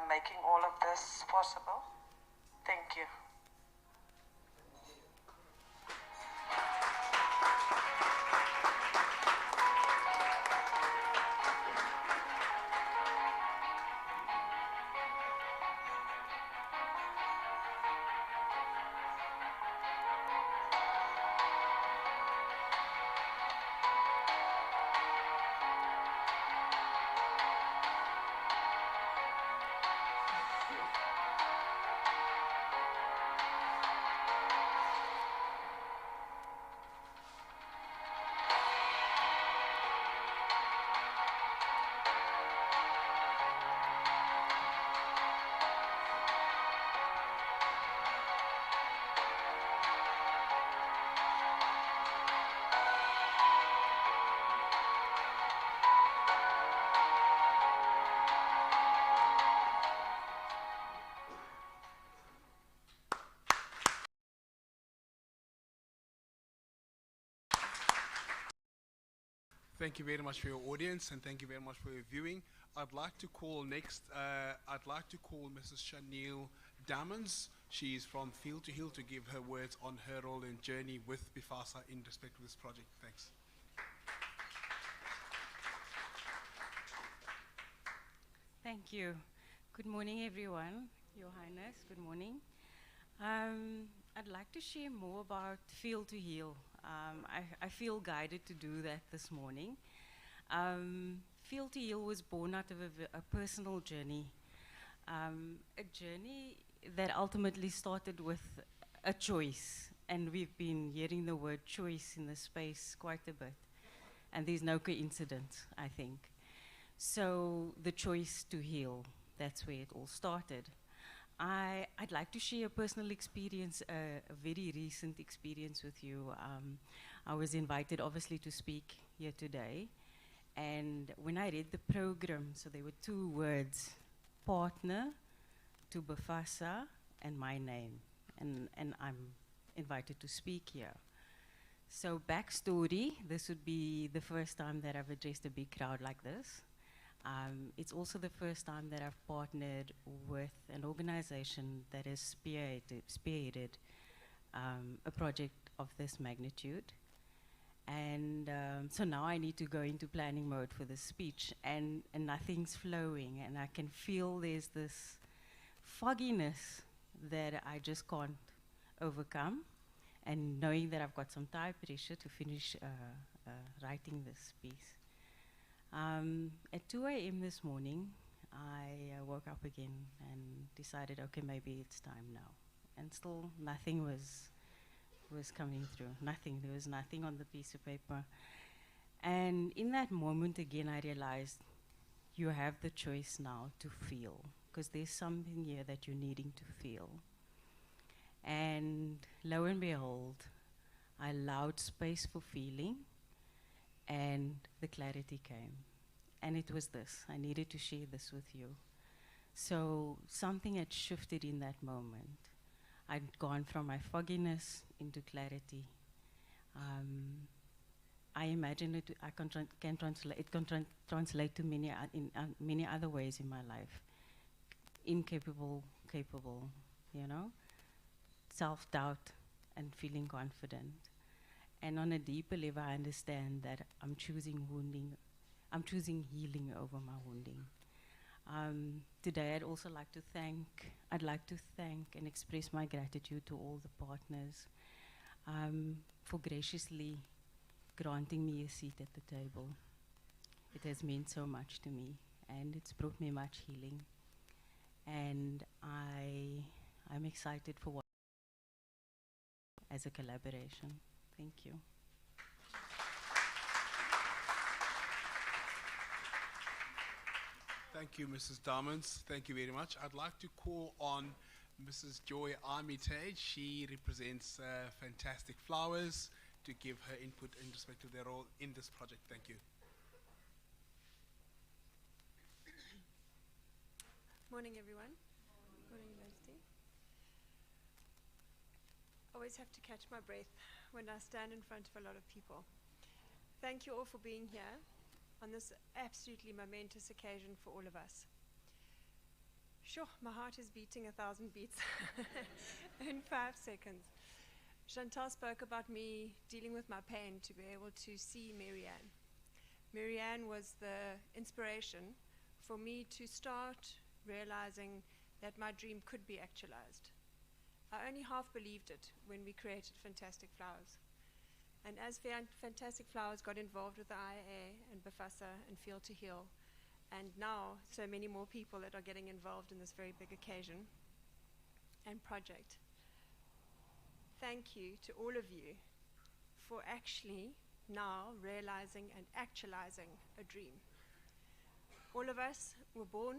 making all of this possible. Thank you. Thank you very much for your audience and thank you very much for your viewing. I'd like to call next, Mrs. Chanel Damons. She's from Field to Hill to give her words on her role and journey with BFASA in respect to this project. Thanks. Thank you. Good morning, everyone. Your Highness, good morning. I'd like to share more about Field to Heal. I feel guided to do that this morning. Field to Heal was born out of a personal journey, a journey that ultimately started with a choice, and we've been hearing the word choice in this space quite a bit, and there's no coincidence, I think. So the choice to heal, that's where it all started. I'd like to share a personal experience, a very recent experience with you. I was invited, obviously, to speak here today. And when I read the program, so there were two words, partner to BFASA and my name. And I'm invited to speak here. So backstory, this would be the first time that I've addressed a big crowd like this. It's also the first time that I've partnered with an organization that has spearheaded a project of this magnitude. And so now I need to go into planning mode for this speech, and nothing's flowing, and I can feel there's this fogginess that I just can't overcome, and knowing that I've got some time pressure to finish writing this piece. At 2 a.m. this morning, I woke up again and decided, okay, maybe it's time now. And still nothing was coming through, nothing. There was nothing on the piece of paper. And in that moment again, I realized you have the choice now to feel, because there's something here that you're needing to feel. And lo and behold, I allowed space for feeling, and the clarity came. And it was this. I needed to share this with you. So something had shifted in that moment. I'd gone from my fogginess into clarity. I imagine it, I can translate, it can translate to many other ways in my life. Incapable, capable, you know? Self-doubt and feeling confident. And on a deeper level, I understand that I'm choosing healing over my wounding. Today, I'd also like to thank and express my gratitude to all the partners for graciously granting me a seat at the table. It has meant so much to me, and it's brought me much healing. And I'm excited for what as a collaboration. Thank you. Thank you, Mrs. Damons. Thank you very much. I'd like to call on Mrs. Joy Armitage. She represents Fantastic Flowers to give her input in respect to their role in this project. Thank you. Morning, everyone. Morning, University. Always have to catch my breath when I stand in front of a lot of people. Thank you all for being here on this absolutely momentous occasion for all of us. Sure, my heart is beating 1,000 beats in 5 seconds. Chantal spoke about me dealing with my pain to be able to see Marianne. Marianne was the inspiration for me to start realizing that my dream could be actualized. I only half believed it when we created Fantastic Flowers. And as Fantastic Flowers got involved with the IAA and BFASA and Field to Heal, and now so many more people that are getting involved in this very big occasion and project, thank you to all of you for actually now realizing and actualizing a dream. All of us were born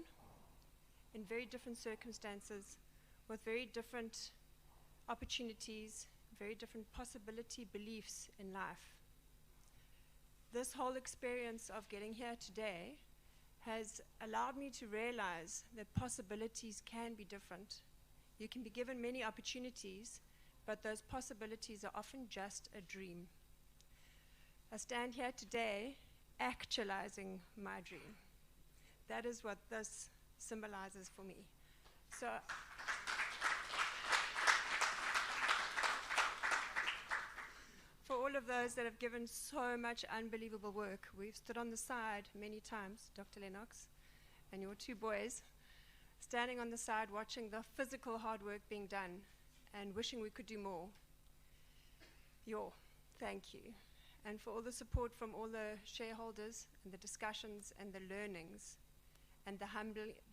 in very different circumstances, with very different opportunities, very different possibility beliefs in life. This whole experience of getting here today has allowed me to realize that possibilities can be different. You can be given many opportunities, but those possibilities are often just a dream. I stand here today actualizing my dream. That is what this symbolizes for me. So, for all of those that have given so much unbelievable work, we've stood on the side many times, Dr. Lennox and your two boys, standing on the side watching the physical hard work being done and wishing we could do more. Thank you. And for all the support from all the shareholders and the discussions and the learnings and the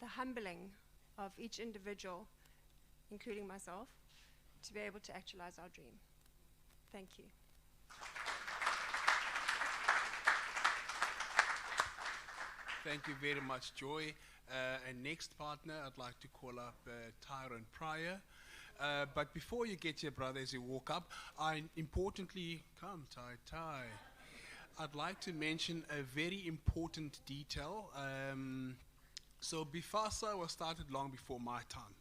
humbling of each individual, including myself, to be able to actualize our dream. Thank you. Thank you very much, Joy. And next partner, I'd like to call up Tyrone Pryor. But before you get your brother as you walk up, importantly, come Ty. I'd like to mention a very important detail. So BFASA was started long before my time.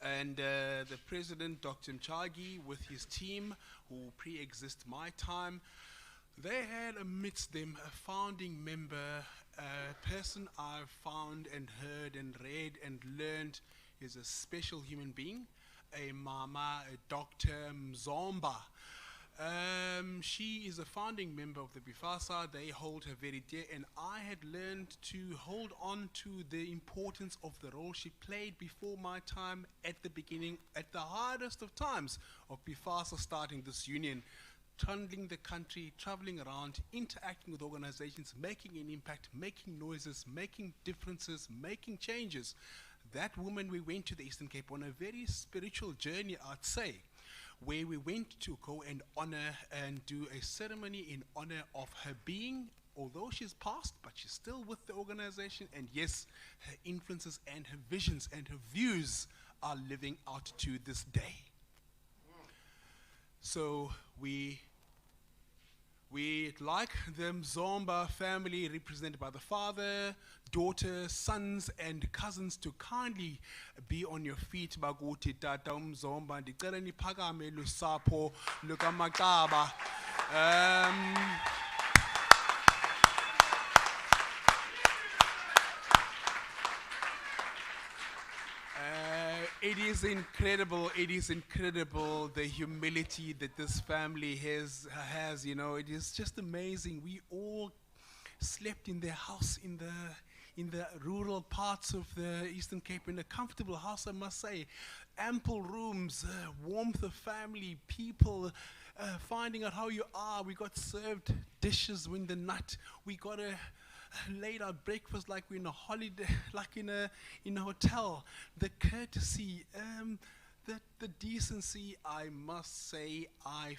And the president, Dr. Mchagi, with his team, who pre-exist my time, they had amidst them a founding member, a person I've found and heard and read and learned is a special human being, a mama, a Dr. Mzomba. She is a founding member of the BFASA. They hold her very dear, and I had learned to hold on to the importance of the role she played before my time at the beginning, at the hardest of times of BFASA starting this union, trundling the country, traveling around, interacting with organizations, making an impact, making noises, making differences, making changes. That woman, we went to the Eastern Cape on a very spiritual journey, I'd say, where we went to go and honor and do a ceremony in honor of her being, although she's passed, but she's still with the organization, and yes, her influences and her visions and her views are living out to this day. So we like the Mzomba family, represented by the father, daughter, sons, and cousins, to kindly be on your feet. Baguti tata Mzomba ndicela niphakame lusapho lukaMacaba. It is incredible the humility that this family has, you know, it is just amazing. We all slept in their house in the rural parts of the Eastern Cape, in a comfortable house, I must say. Ample rooms, warmth of family, people finding out how you are. We got served dishes in the night. We got a laid out breakfast like we're in a holiday, like in a hotel. The courtesy, the decency, I must say, I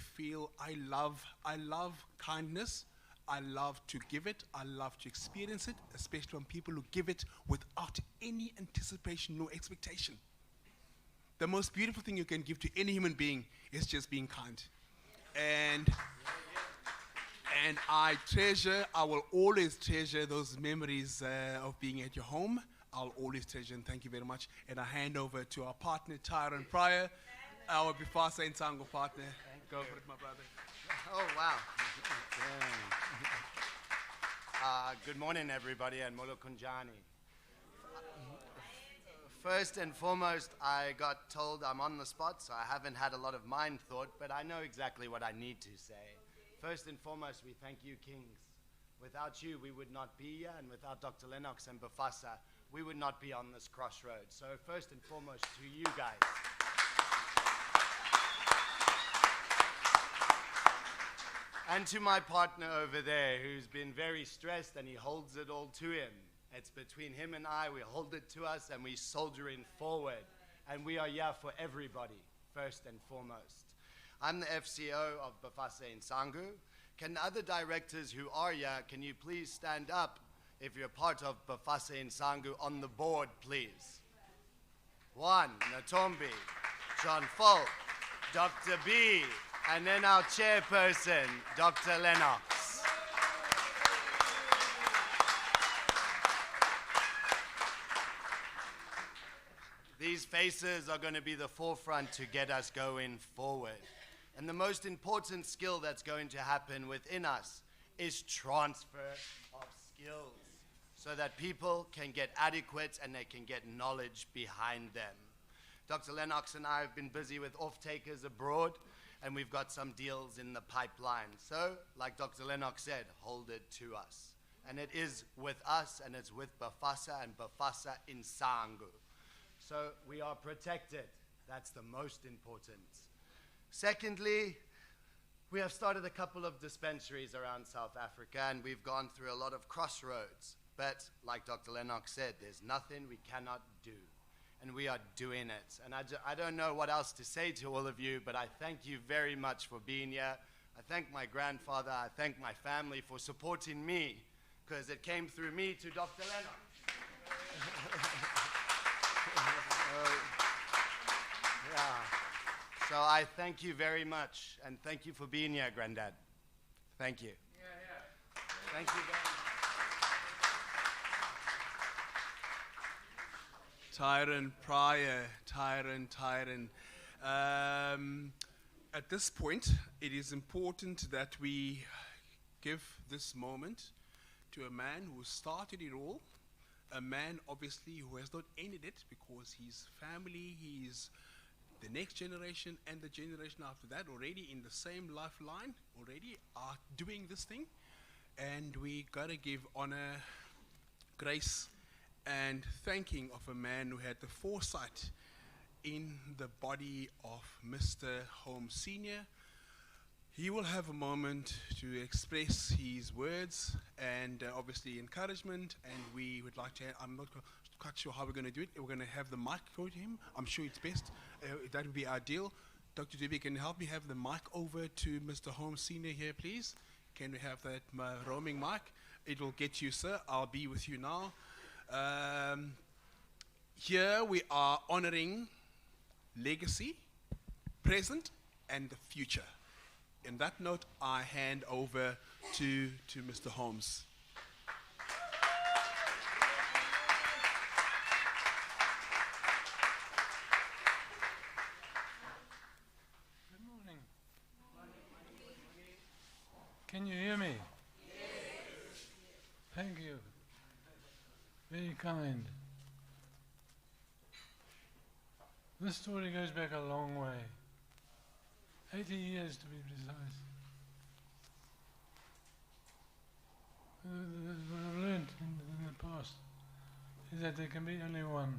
love kindness. I love to give it. I love to experience it, especially from people who give it without any anticipation, no expectation. The most beautiful thing you can give to any human being is just being kind. And I will always treasure those memories of being at your home. I'll always treasure, and thank you very much. And I hand over to our partner, Tyrone Pryor, our BFASA and Sango partner. Go for it, my brother. Oh, wow. Good morning, everybody, and Molo Kunjani. First and foremost, I got told I'm on the spot, so I haven't had a lot of mind thought, but I know exactly what I need to say. First and foremost, we thank you, Kings. Without you, we would not be here, and without Dr. Lennox and BFASA, we would not be on this crossroads. So first and foremost, to you guys. And to my partner over there, who's been very stressed, and he holds it all to him. It's between him and I. We hold it to us, and we soldiering forward. And we are here for everybody, first and foremost. I'm the FCO of BFASA in Sangu. Can other directors who are here, can you please stand up if you're part of BFASA in Sangu on the board, please? One, Natombi, John Falk, Dr. B, and then our chairperson, Dr. Lennox. These faces are going to be the forefront to get us going forward. And the most important skill that's going to happen within us is transfer of skills so that people can get adequate and they can get knowledge behind them. Dr. Lennox and I have been busy with off-takers abroad, and we've got some deals in the pipeline. So, like Dr. Lennox said, hold it to us. And it is with us, and it's with BFASA and BFASA in Sangu. So we are protected. That's the most important. Secondly, we have started a couple of dispensaries around South Africa, and we've gone through a lot of crossroads. But like Dr. Lennox said, there's nothing we cannot do. And we are doing it. And I don't know what else to say to all of you, but I thank you very much for being here. I thank my grandfather. I thank my family for supporting me, because it came through me to Dr. Lennox. So I thank you very much, and thank you for being here, Granddad. Thank you. Thank you very much. Tyron Pryor, Tyron. At this point, it is important that we give this moment to a man who started it all, a man obviously who has not ended it, because his family, his the next generation and the generation after that already in the same lifeline already are doing this thing, and we gotta give honor, grace, and thanking of a man who had the foresight in the body of Mr. Holmes Sr. He will have a moment to express his words and obviously encouragement, and we would like to, I'm not quite sure how we're going to do it. We're going to have the mic go to him. I'm sure it's best. That would be ideal. Dr. Debbie, can you help me have the mic over to Mr. Holmes Sr. here, please? Can we have that roaming mic? It will get you, sir. I'll be with you now. Here we are honoring legacy, present, and the future. In that note, I hand over to Mr. Holmes. Good morning. Can you hear me? Yes. Thank you. Very kind. This story goes back a long way. 80 years to be precise. What I've learned in the past is that there can be only one.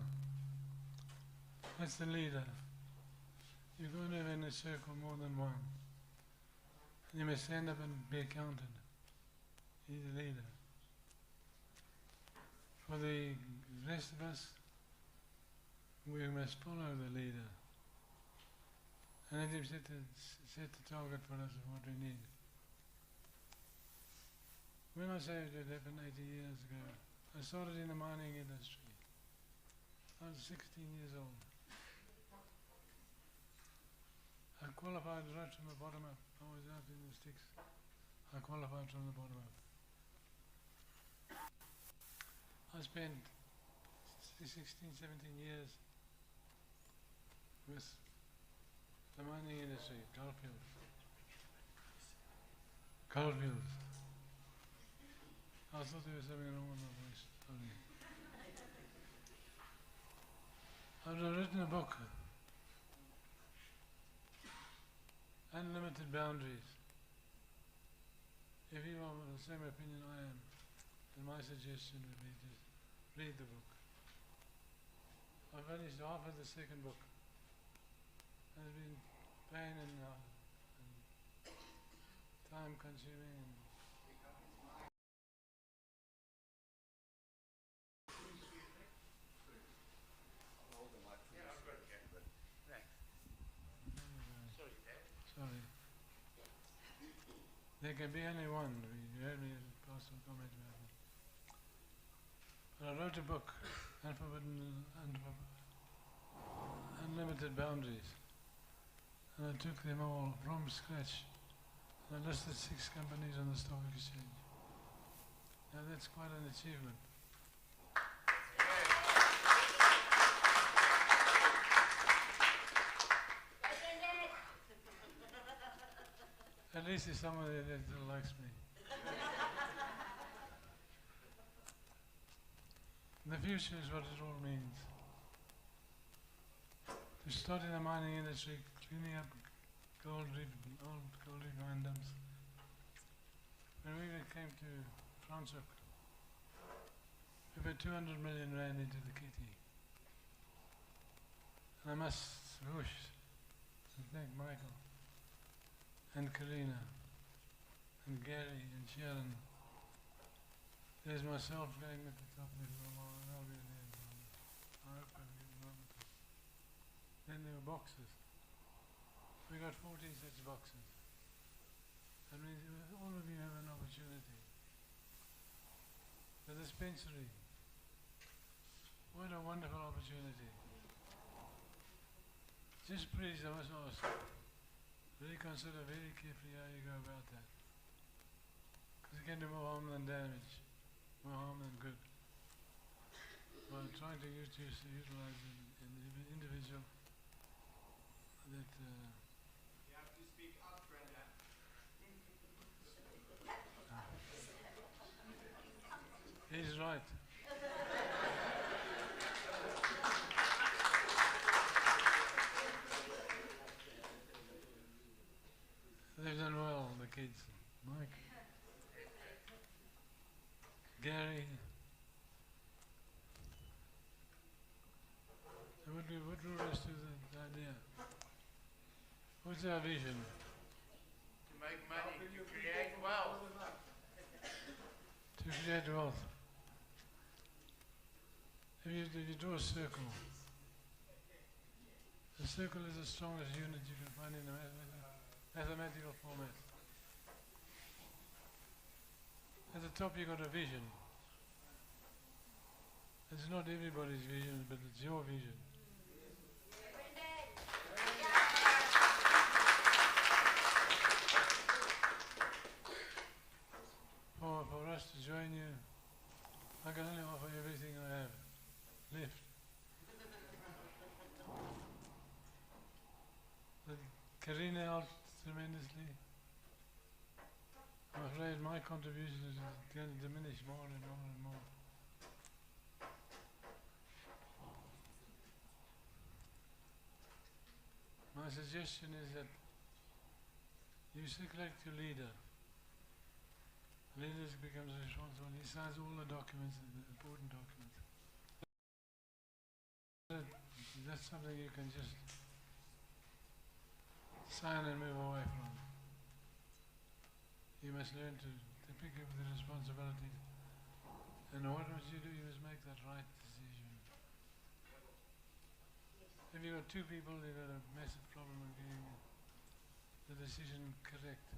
That's the leader. You can't have in a circle more than one. And you must stand up and be accounted. He's the leader. For the rest of us, we must follow the leader. And let him set the target for us of what we need. When I say it happened 80 years ago, I started in the mining industry. I was 16 years old. I qualified right from the bottom up. I was out in the sticks. I qualified from the bottom up. I spent 16, 17 years with the mining industry, goldfields. Goldfields. I thought there was something wrong with my voice. I've written a book, Unlimited Boundaries. If you are of the same opinion I am, then my suggestion would be just read the book. I finished half of the second book. And it's been pain and time consuming. And sorry. There can be only one. You heard me pass some comment about it. But I wrote a book, Unlimited Boundaries. And I took them all from scratch. And I listed 6 companies on the stock exchange. Now that's quite an achievement. At least there's somebody that likes me. The future is what it all means. To start in the mining industry, cleaning up old gold mine dumps. When we came to Franschhoek, we put 200 million rand into the kitty. And I must wish to thank Michael and Karina and Gary and Sharon. There's myself going at the top of the wall, and I'll be there. I hope I get another top. Then there were boxes. We got 40 such boxes. That means all of you have an opportunity. The dispensary. What a wonderful opportunity. Just please, I must ask, really consider very carefully how you go about that. Because it can do more harm than damage, more harm than good. By trying to utilize an individual that... you have to speak up, Brenda. He's right. They've done well, the kids. Mike, Gary. So what drew us to the idea? What's our vision? To make money, to create wealth. To create wealth. If you draw a circle, the circle is the strongest unit you can find in the mathematical format. At the top you got a vision. It's not everybody's vision, but it's your vision. For us to join you, I can only offer everything I have left. Karina helped tremendously. I'm afraid my contribution is going to diminish more and more and more. My suggestion is that you select your leader. The leader becomes responsible. He signs all the documents, the important documents. That's something you can just sign and move away from. You must learn to pick up the responsibilities. And what must you do? You must make that right decision. If you've got two people, you've got a massive problem of getting the decision correct.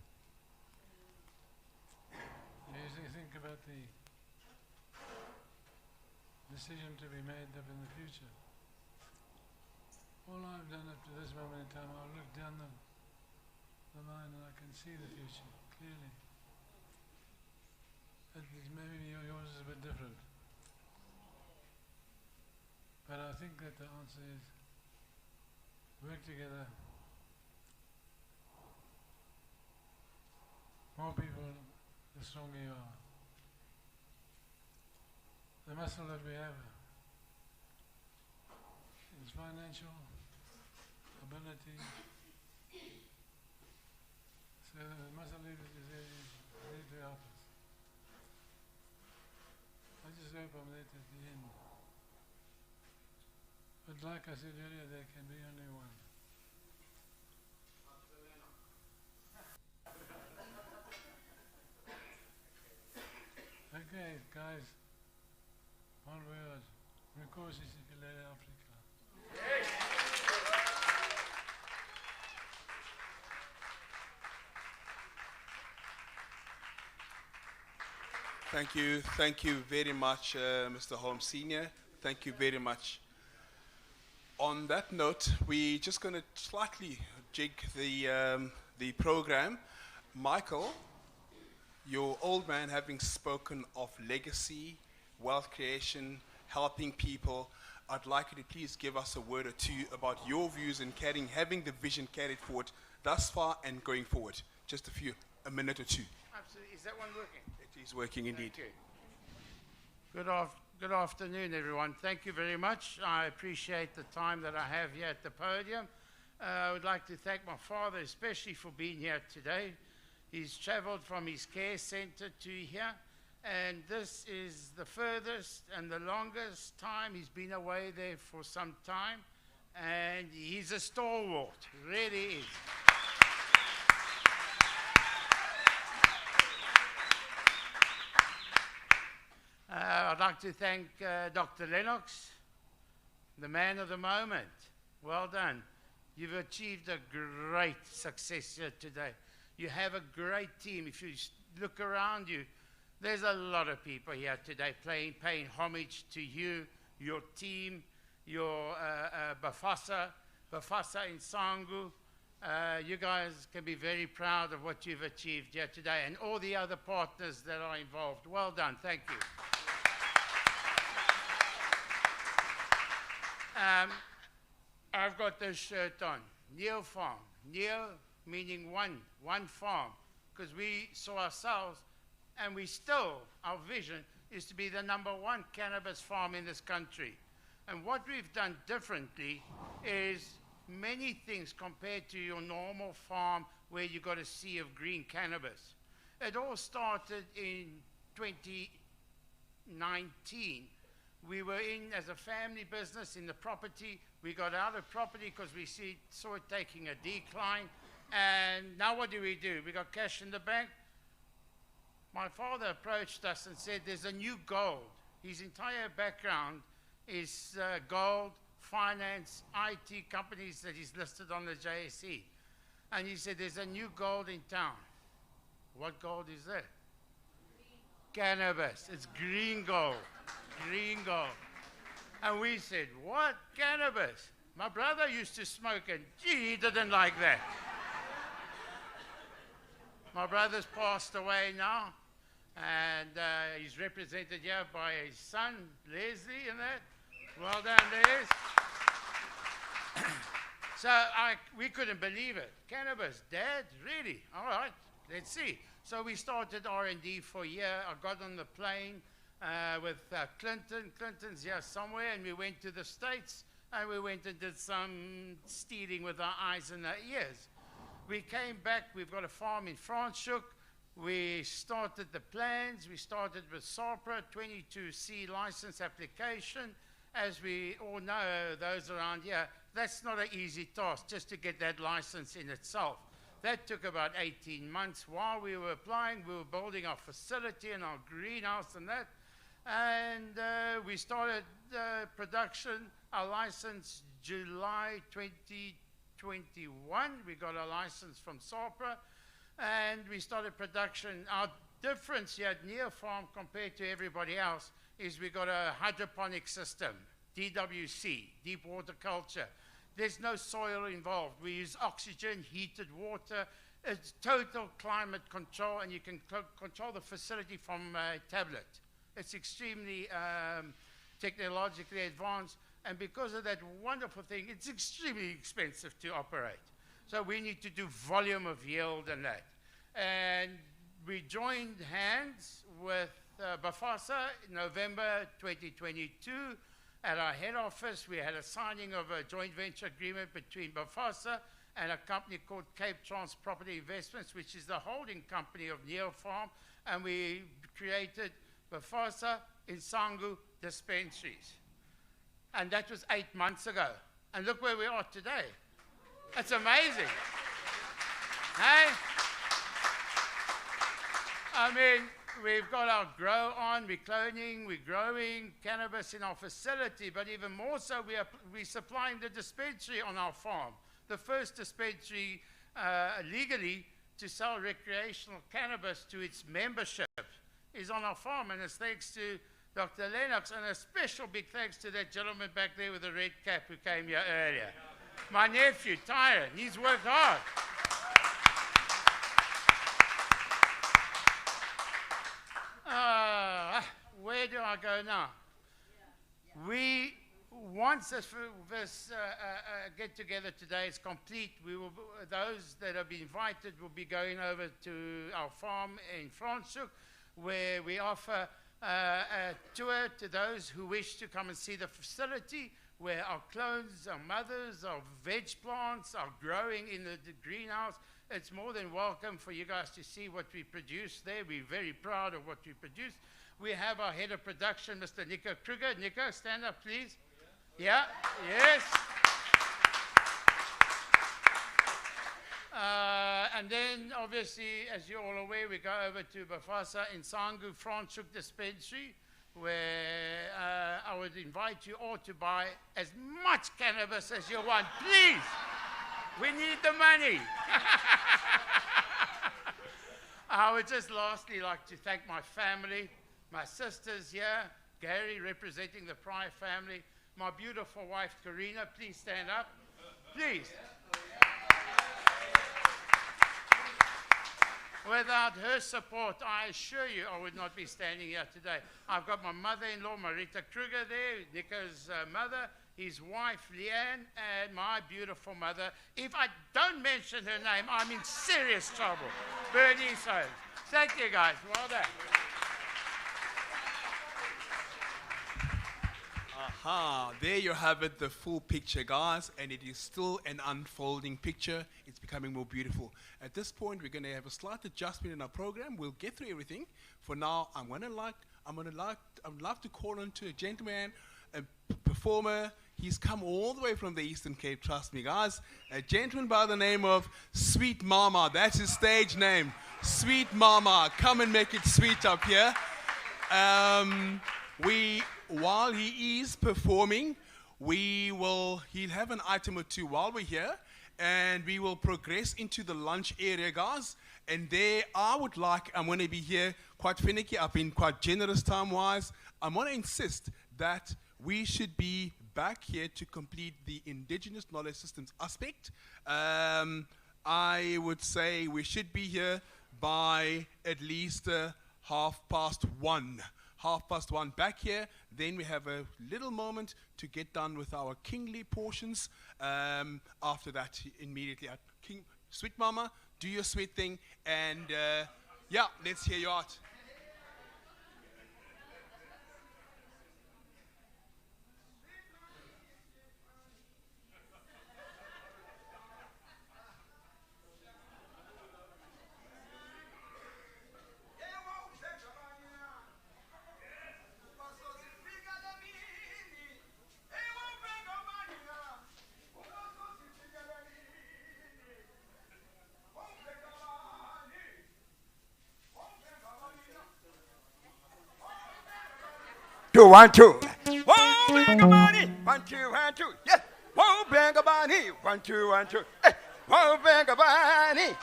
You think about the decision to be made up in the future. All I've done up to this moment in time, I've looked down the line and I can see the future clearly. Maybe yours is a bit different. But I think that the answer is work together. More people, the stronger you are. The muscle that we have is financial ability. So the muscle is there to help us. I just hope I'm there at the end. But like I said earlier, there can be only one. Okay, guys. One word. Mikosi Sipilele Africa. Thank you very much, Mr. Holmes Senior. Thank you very much. On that note, we're just going to slightly jig the program. Michael, your old man having spoken of legacy, wealth creation, helping people, I'd like you to please give us a word or two about your views in having the vision carried forward thus far and going forward. Just a minute or two. Absolutely. Is that one working? It is working indeed. Good afternoon. Good afternoon, everyone. Thank you very much. I appreciate the time that I have here at the podium. I would like to thank my father especially for being here today. He's traveled from his care center to here, and this is the furthest and the longest time he's been away there for some time, and he's a stalwart, really is. I'd like to thank Dr. Lennox, the man of the moment. Well done. You've achieved a great success here today. You have a great team. If you look around you, there's a lot of people here today paying homage to you, your team, your BFASA in Sangu. You guys can be very proud of what you've achieved here today, and all the other partners that are involved. Well done. Thank you. I've got this shirt on, Neil Farm. Neil meaning one farm, because we saw ourselves, and we still, our vision is to be the #1 cannabis farm in this country. And what we've done differently is many things compared to your normal farm where you got a sea of green cannabis. It all started in 2019. We were in as a family business in the property. We got out of property because we saw it taking a decline. And now what do? We got cash in the bank. My father approached us and said, there's a new gold. His entire background is gold, finance, IT companies that he's listed on the JSE. And he said, there's a new gold in town. What gold is that? Cannabis. It's green gold. Green gold. And we said, what? Cannabis? My brother used to smoke, and gee, he didn't like that. My brother's passed away now, and he's represented here by his son, Leslie, and that. Well done, Les. So we couldn't believe it. Cannabis, Dad? Really? All right, let's see. So we started R&D for a year. I got on the plane with Clinton. Clinton's here somewhere, and we went to the States, and we went and did some stealing with our eyes and our ears. We came back. We've got a farm in Franschhoek. We started the plans. We started with SAPRA, 22C license application. As we all know, those around here, that's not an easy task just to get that license in itself. That took about 18 months. While we were applying, we were building our facility and our greenhouse and that. And we started production, our license July 2021. We got a license from SAPRA, and we started production. Our difference here at Near Farm compared to everybody else is we got a hydroponic system, DWC, deep water culture. There's no soil involved. We use oxygen, heated water. It's total climate control, and you can control the facility from a tablet. It's extremely technologically advanced, and because of that wonderful thing, it's extremely expensive to operate. So we need to do volume of yield and that. And we joined hands with BFASA in November 2022. At our head office, we had a signing of a joint venture agreement between BFASA and a company called Cape Trans Property Investments, which is the holding company of Neil Farm, and we created BFASA in Sangu dispensaries. And that was 8 months ago. And look where we are today. It's amazing. Hey? I mean, we've got our grow on, we're cloning, we're growing cannabis in our facility, but even more so, we're supplying the dispensary on our farm. The first dispensary legally to sell recreational cannabis to its membership is on our farm, and it's thanks to Dr. Lennox, and a special big thanks to that gentleman back there with the red cap who came here earlier. My nephew, Tyron, he's worked hard. Where do I go now? Once this get-together today is complete, those that have been invited will be going over to our farm in Franschhoek, where we offer a tour to those who wish to come and see the facility where our clones, our mothers, our veg plants are growing in the greenhouse. It's more than welcome for you guys to see what we produce there. We're very proud of what we produce. We have our head of production, Mr. Nico Kruger. Nico, stand up, please. Yeah, yes. And then, obviously, as you're all aware, we go over to BFASA in Sangu Franschhoek Dispensary, where I would invite you all to buy as much cannabis as you want. Please, we need the money. I would just lastly like to thank my family, my sisters here, Gary representing the Pryor family, my beautiful wife, Karina. Please stand up. Please. Without her support, I assure you I would not be standing here today. I've got my mother-in-law, Marita Kruger, there, Nico's mother, his wife, Leanne, and my beautiful mother. If I don't mention her name, I'm in serious trouble. Bernice Holmes. Thank you, guys. Well done. Aha, there you have it, the full picture, guys, and it is still an unfolding picture. It's becoming more beautiful. At this point, we're going to have a slight adjustment in our program. We'll get through everything. For now, I'd love to call on to a gentleman, a performer. He's come all the way from the Eastern Cape, trust me, guys. A gentleman by the name of Sweet Mama. That's his stage name, Sweet Mama. Come and make it sweet up here. While he is performing, he'll have an item or two while we're here, and we will progress into the lunch area, guys. And there, I'm going to be here quite finicky. I've been quite generous time-wise. I'm going to insist that we should be back here to complete the indigenous knowledge systems aspect. I would say we should be here by at least 1:30. 1:30 back here. Then we have a little moment to get done with our kingly portions. After that, immediately, Sweet Mama, do your sweet thing, and yeah, let's hear you out. Two, 1, 2. Whoa, bang a money. 1, 2, 1, 2. Yeah. Whoa, bang a money. 1, 2, 1, 2. Hey. Whoa, bang a money.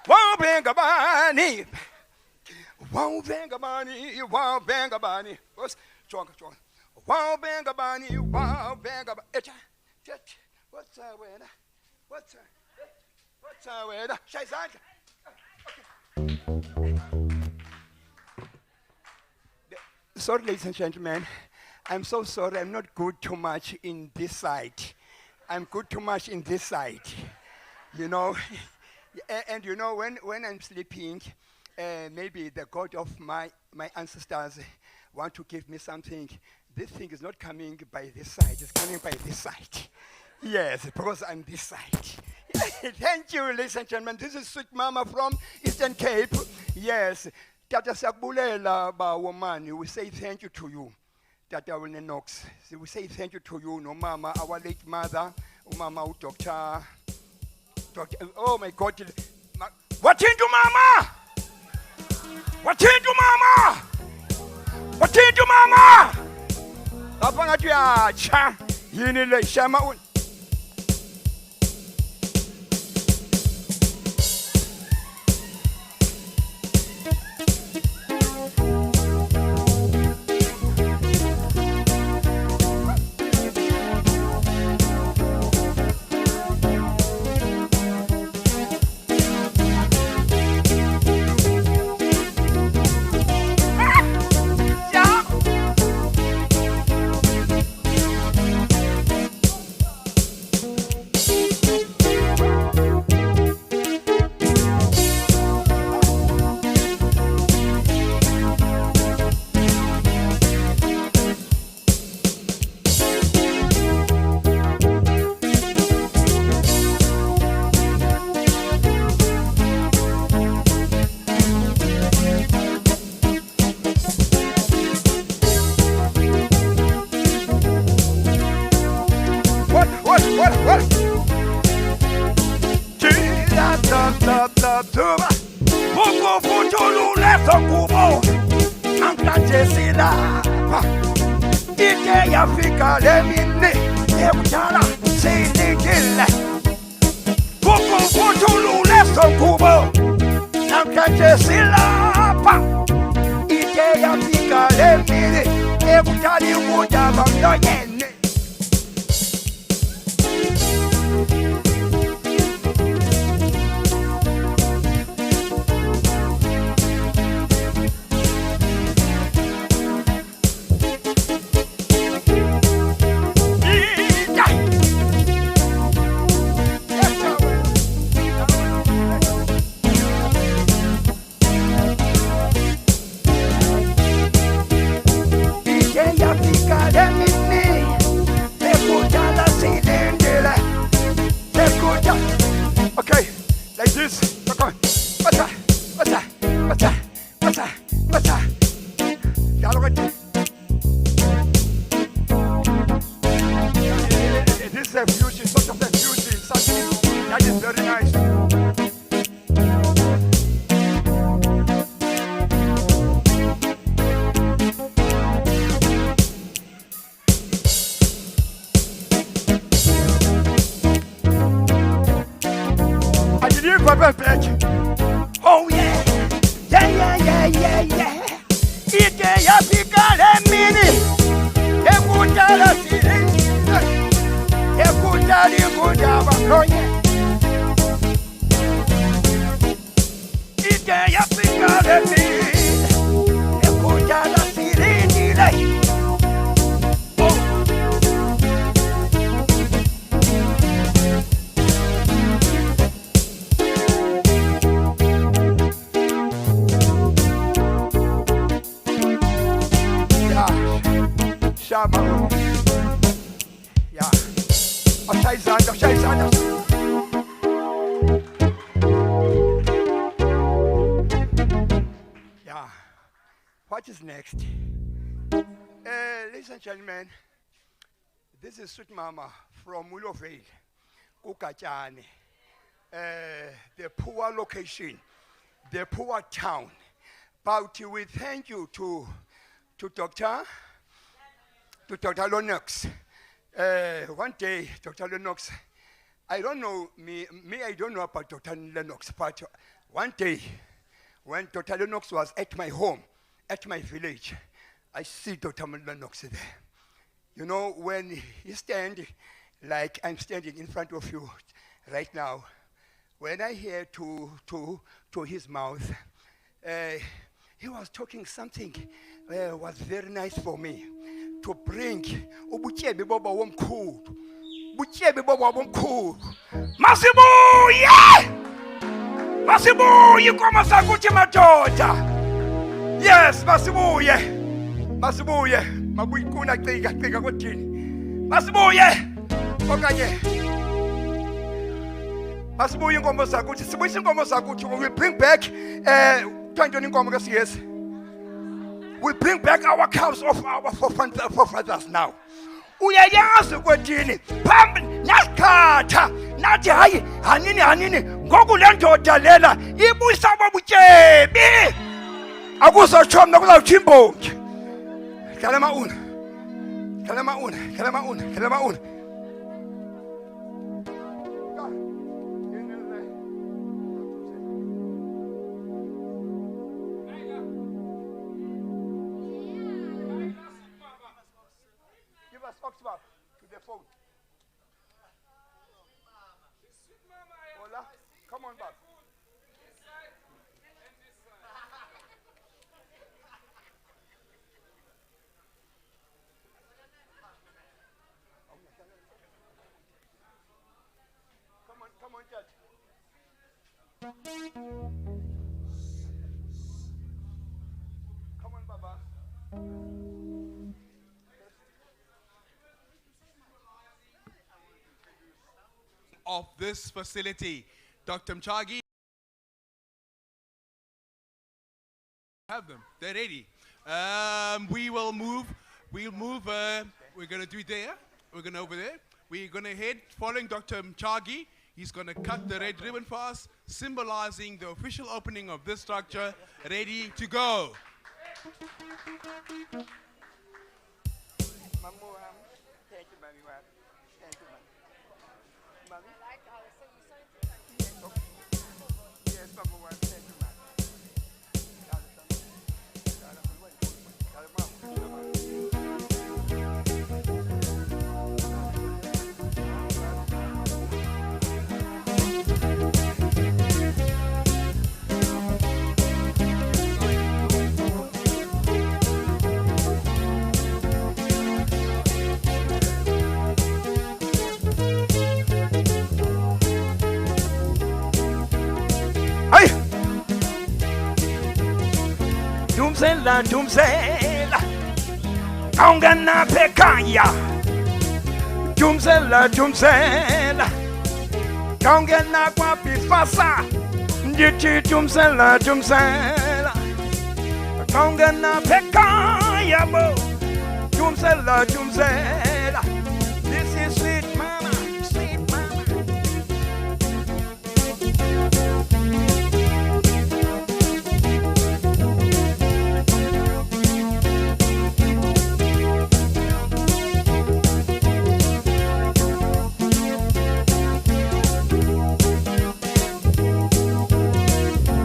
Whoa, bang a money. Whoa, bang a money. Whoa, bang a money. What's strong? Whoa, bang a money. Whoa, bang a money. What's that way? What's that way? Shazad. Sorry, ladies and gentlemen, I'm so sorry. I'm not good too much in this side. I'm good too much in this side, you know. And you know, when I'm sleeping, maybe the God of my ancestors want to give me something. This thing is not coming by this side. It's coming by this side. Yes, because I'm this side. Thank you, ladies and gentlemen. This is Sweet Mama from Eastern Cape. Yes. Tata Sabulela ba woman, we say thank you to you. Tata Wilne Knox. We say thank you to you, no mama, our late mother, mama doctor. Oh my God. What into mama? What into mama? What into mama? Apanga tia cha. Yini le shama un. silapha ite yafika le mini ekudala siyilindile ukuvuthulule sonkubo namhlanje silapha ite yafika le mini ekudala ikudaba mlonyeni Okay, like this. Look on. What's that? What's that? What's that? What's that? What's that? This is a fusion, sort of a fusion, something that is very nice. Oh yeah, yeah, yeah, yeah, yeah, yeah. Ite ya pikale mini, ekutala siri, ekutali kudaba lonye. Ite ya pikale mini, ekutala siri nile. Shama. Yeah. Oshayzanda. Yeah. What is next? Ladies and gentlemen, this is Sweet Mama from Willowvale, Ukachane. The poor location, the poor town. But we thank you to Dr. Lennox. One day, Dr. Lennox, I don't know, I don't know about Dr. Lennox, but one day, when Dr. Lennox was at my home, at my village, I see Dr. Lennox there. You know, when he stand, like I'm standing in front of you right now, when I hear to his mouth, he was talking something was very nice for me. To bring ubutyebe boba womkhulu butyebe boba womkhulu masibuye inkomo zakuthi madoda yes masibuye mabuyikuna cika kodini masibuye okanye masibuye inkomo zakuthi sibuyise inkomo zakuthi we bring back tantoni inkomo kasiyesi. We bring back our cows of our forefathers now. Uyayazi kwethini phambi nasikhatha nathi hayi hanini ngoku le ndoda lena ibuyisa ababutyebi akuzotsho mna kuzawuthi imbongi dlala mauna Oxford to the phone. Hola, come on back. Come on, Judge. Come on, Baba. Of this facility, Dr. Mchagi. Have them. They're ready. We'll move. We're going to do it there. We're going to over there. We're going to head following Dr. Mchagi. He's going to cut the red ribbon for us, symbolizing the official opening of this structure. Ready to go. Mamu, thank you, mommy. Thank you, mommy. Mommy? Yes, Mamu, thank you, mommy. Hey! Dumzela, dumzela, kaungana pekaya. Dumzela, dumzela, kaungana kwa BFASA. Ndichi dumzela, dumzela, kaungana pekaya mo. Dumzela, dumzela, this is sweet mama, sweet mama.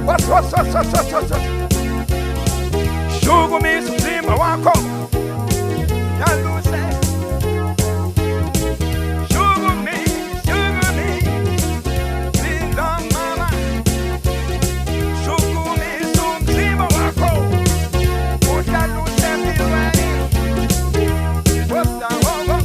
What? Shugumi mzima wako Naluse Shugumi Linda mama Shugumi mzima wako Utaluse milani Wasta hongo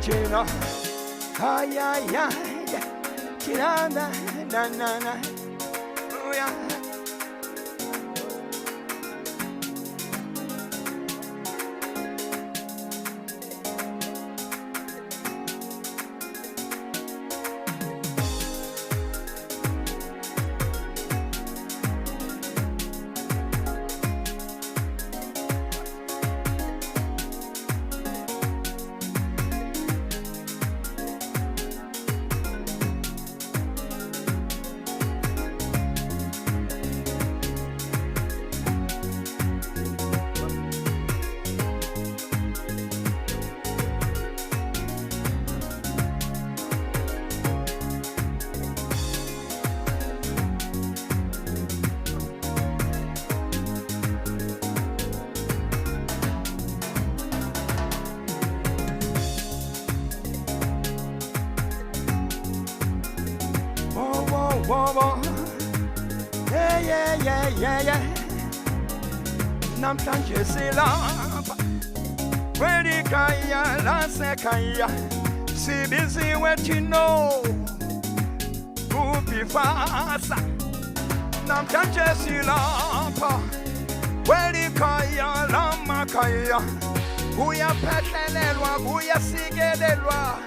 Chino, ay, ay, ay, chirana, na, oh yeah. Bobo. Yeah, yeah, yeah, yeah, yeah. Namhlanje silapha kwelikhaya lasekhaya sibiziwe thina ku-BFASA. Namhlanje silapha kwelikhaya lamakhaya kuyaphehlelelwa kuyasikelelwa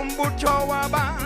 umbutho wabantu.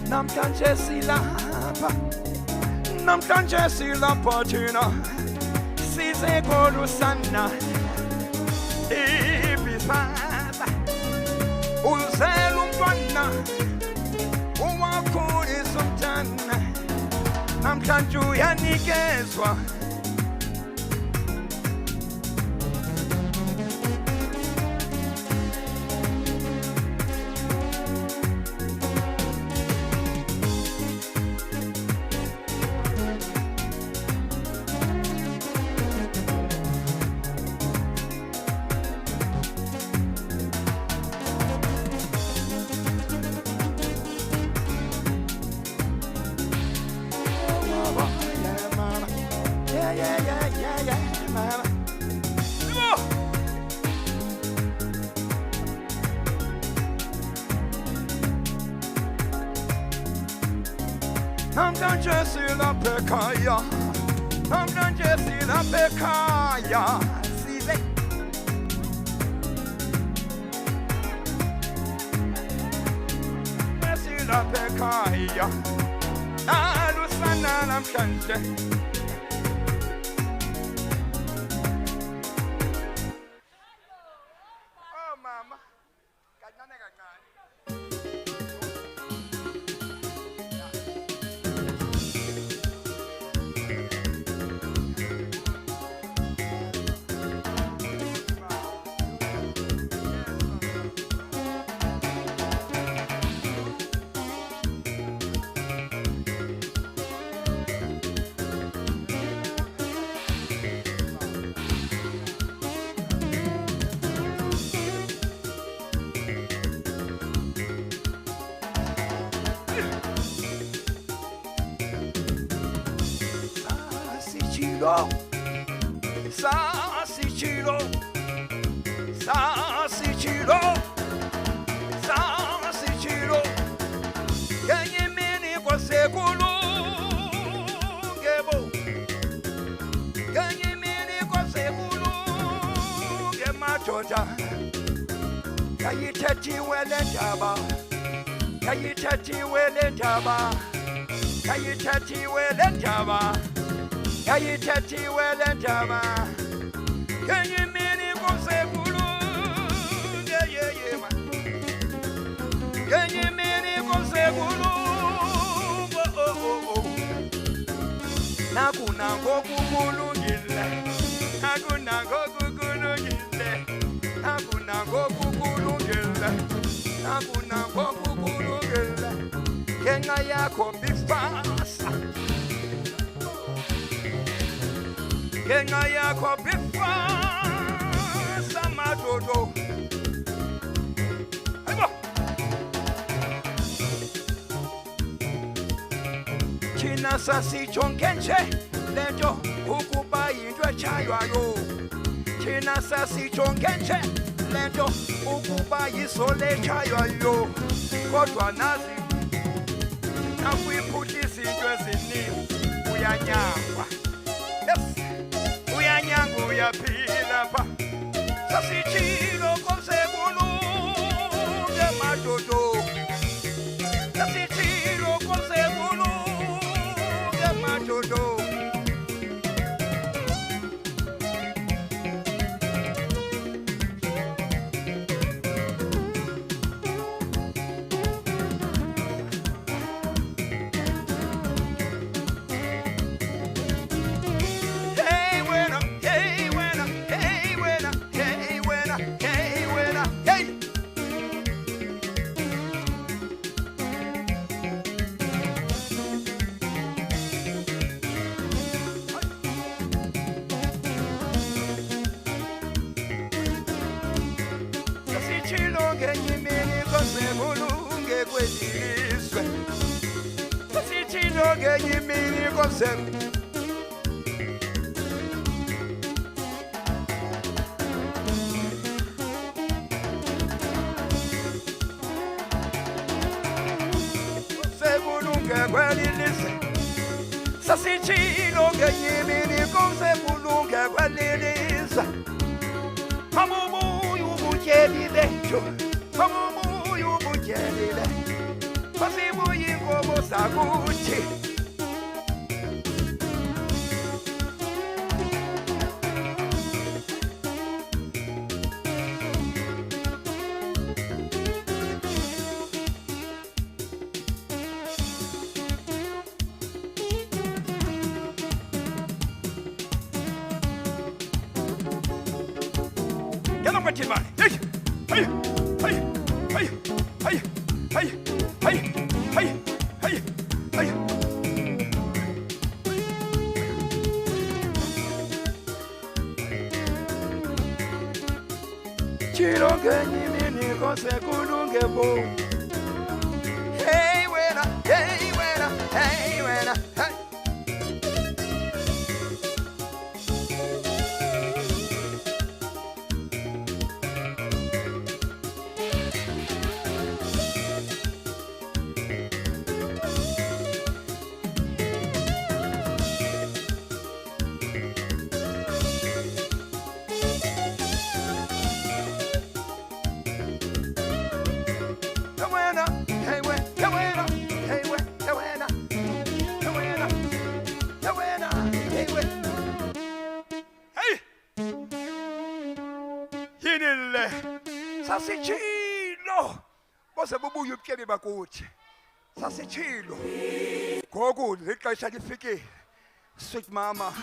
Namhlanje silapha, namhlanje silapha thina size kolusana BFASA. Uzela umntwana uwakhulisa umntana, namhlanje uyanikezwa. Namhlanje silapha ekhaya, namhlanje silapha ekhaya size. Silapha ekhaya alusana namhlanje. Oh mama, kancane kancane. Sasichilo, Sasichilo, Sasichilo, Kenye mini kwa sekulu, Gebo, Kenye mini kwa sekulu, Gemachota, Kayitati wele jaba, Kayitati wele jaba, Kayitati wele jaba. Kayitati wele jama, kenye mini kosegulu, yeah yeah yeah ma. Kenye mini kosegulu, oh oh oh. Nakuna ngokugulu gile, nakuna ngokugulu gile, nakuna ngokugulu gile, nakuna ngokugulu gile. Kenga yako BFASA. Kenga yako BFASA madodo. Aibo. China sasi chonkenche lento ukuba indwe chaywayo. China sasi chonkenche lento ukuba yisole chaywayo. Kodwa nazi nakuyiphutisa into eziningi. uyanyangwa. Yes, uyanyangwa uyaphila pha. Sasichilo konsebulunge madodo. Sasichilo konsebulunge madodo. Sasichilo che yimini kose bulunga kwalelisa. Mamumu yubujeli lecho. Mamumu yubujeli le. Pasibu yingobo saguchi. Hey, winner, hey, winner, hey, winner, hey. Sasichilo bose bubuye ubukebe bakuthi sasichilo gogo lexesha lifike sweet mama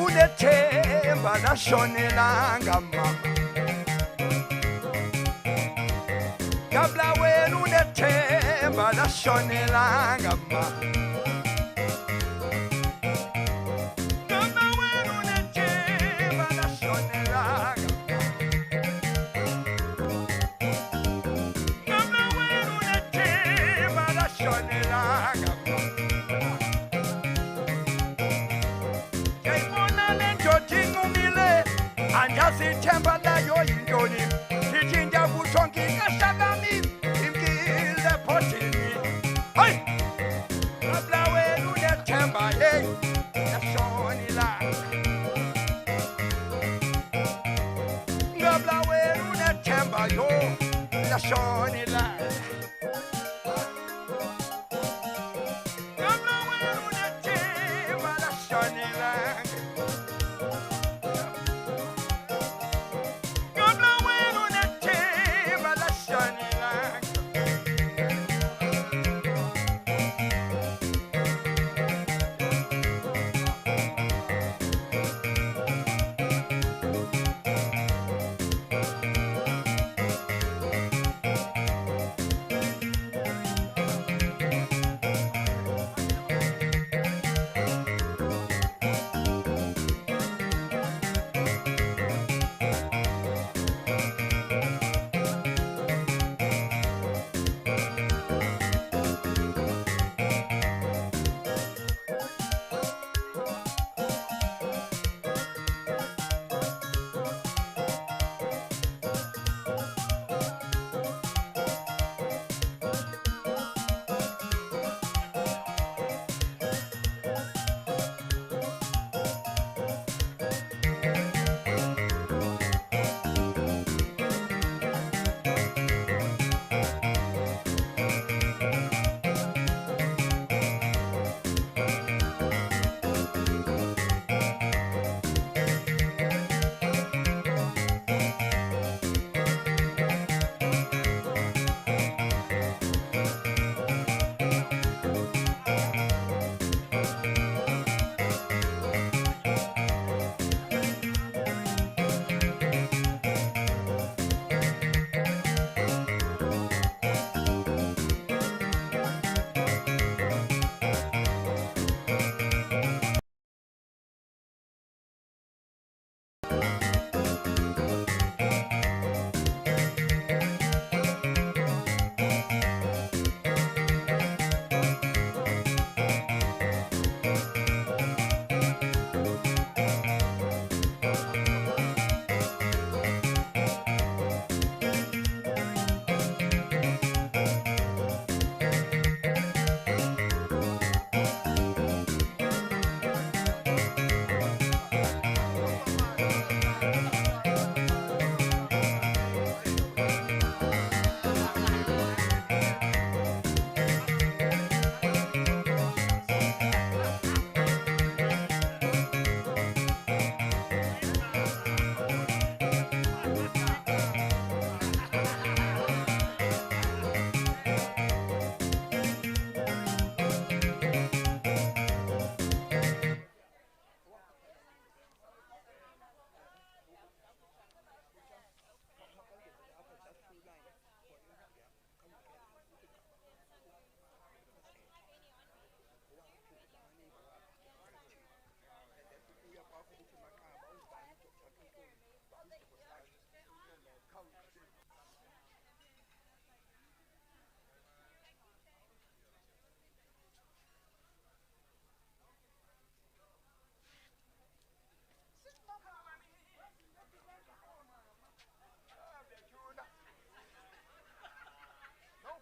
unethemba lashonelanga mama kabla wenu unethemba lashonelanga mama kabla wenu unethemba lashonelanga kabla wenu unethemba lashonelanga anjazithemba layo yintoni sithi njavuso Hey! Ngabla wenu nethemba, hey! Yashona ilanga. Ngabla wenu nethemba, yo! Yashona ilanga. Ngabla wenu nethemba, yashona ilanga. Ngabla wenu nethemba, yashona ilanga.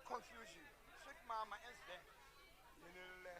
Confusion. Sweet mama is there. You know,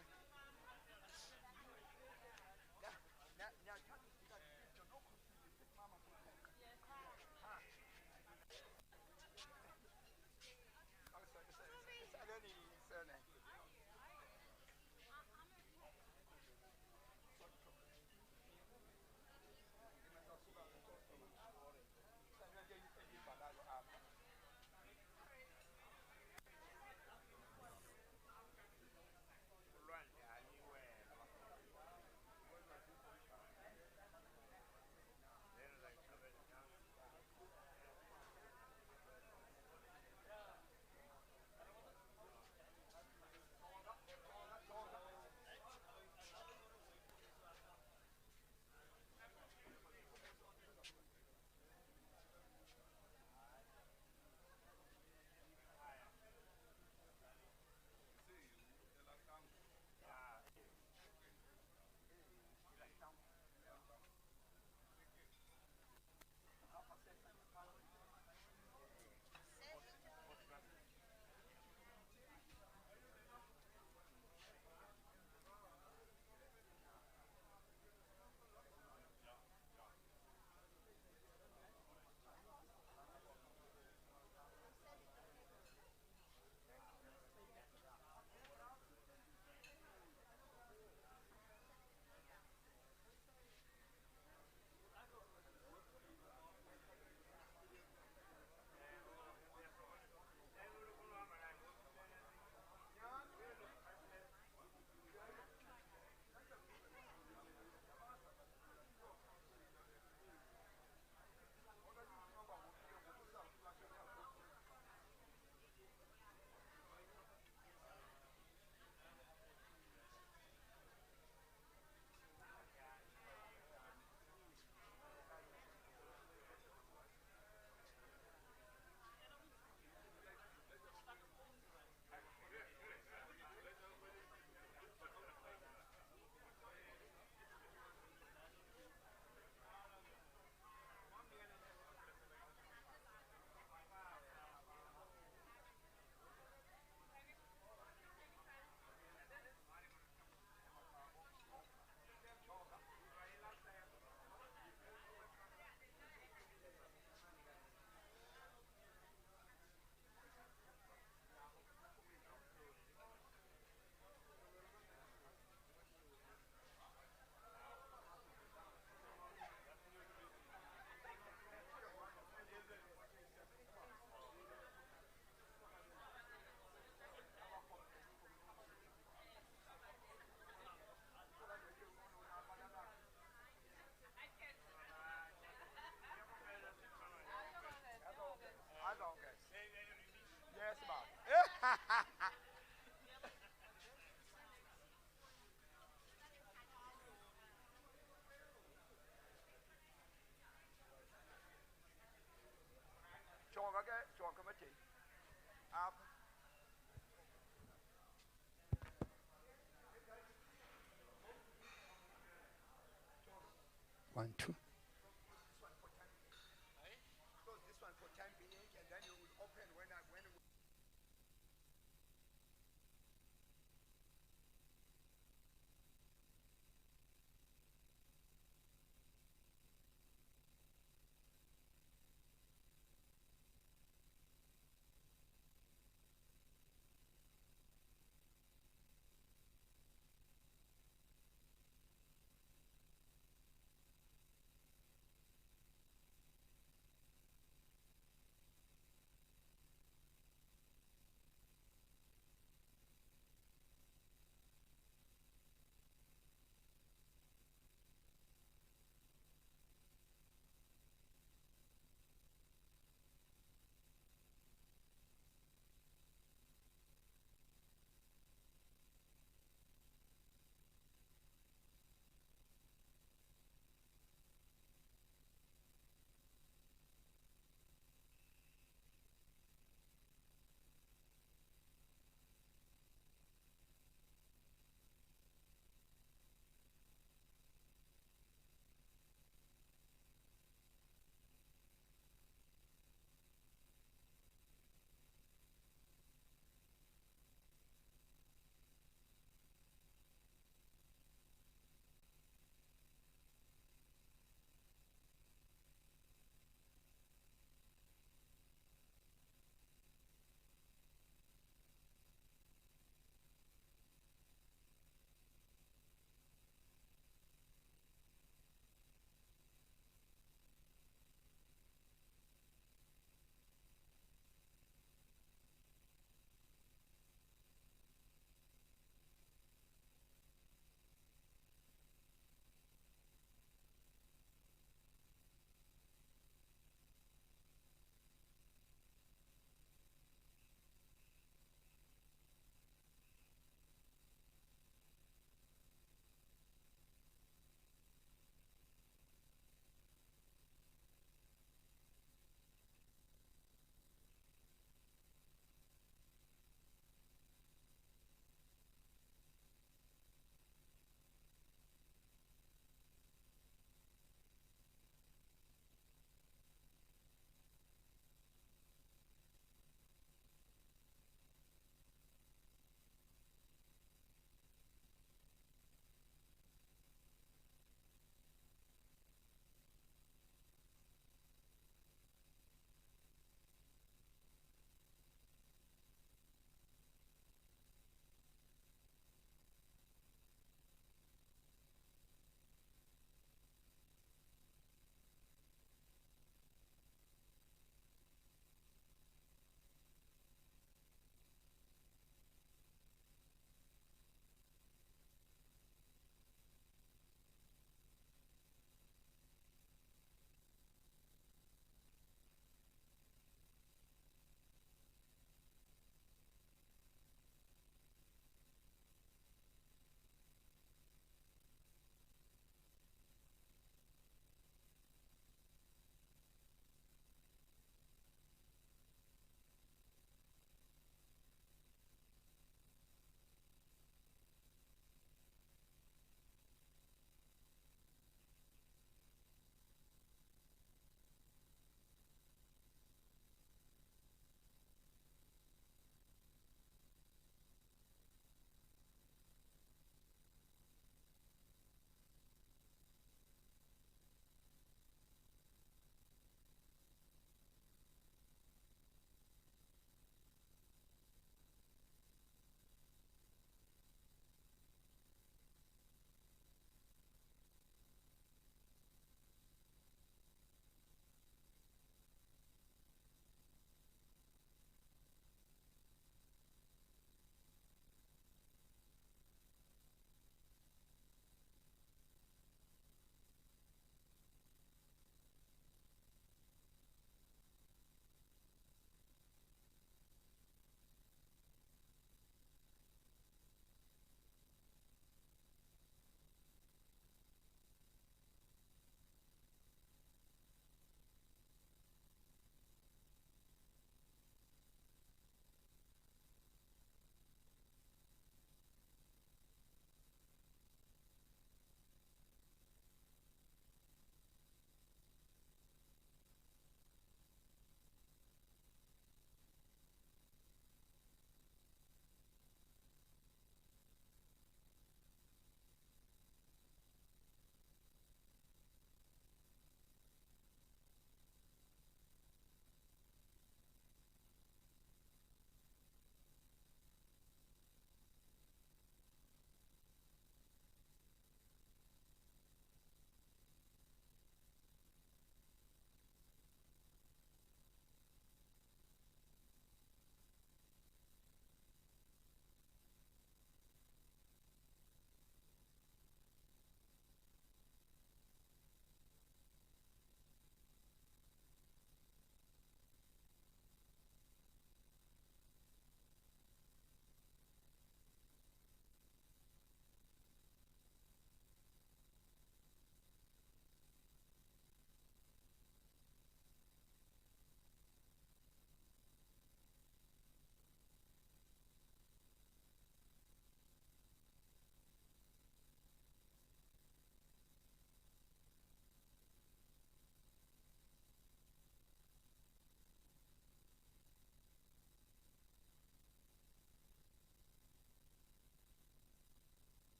1, 2.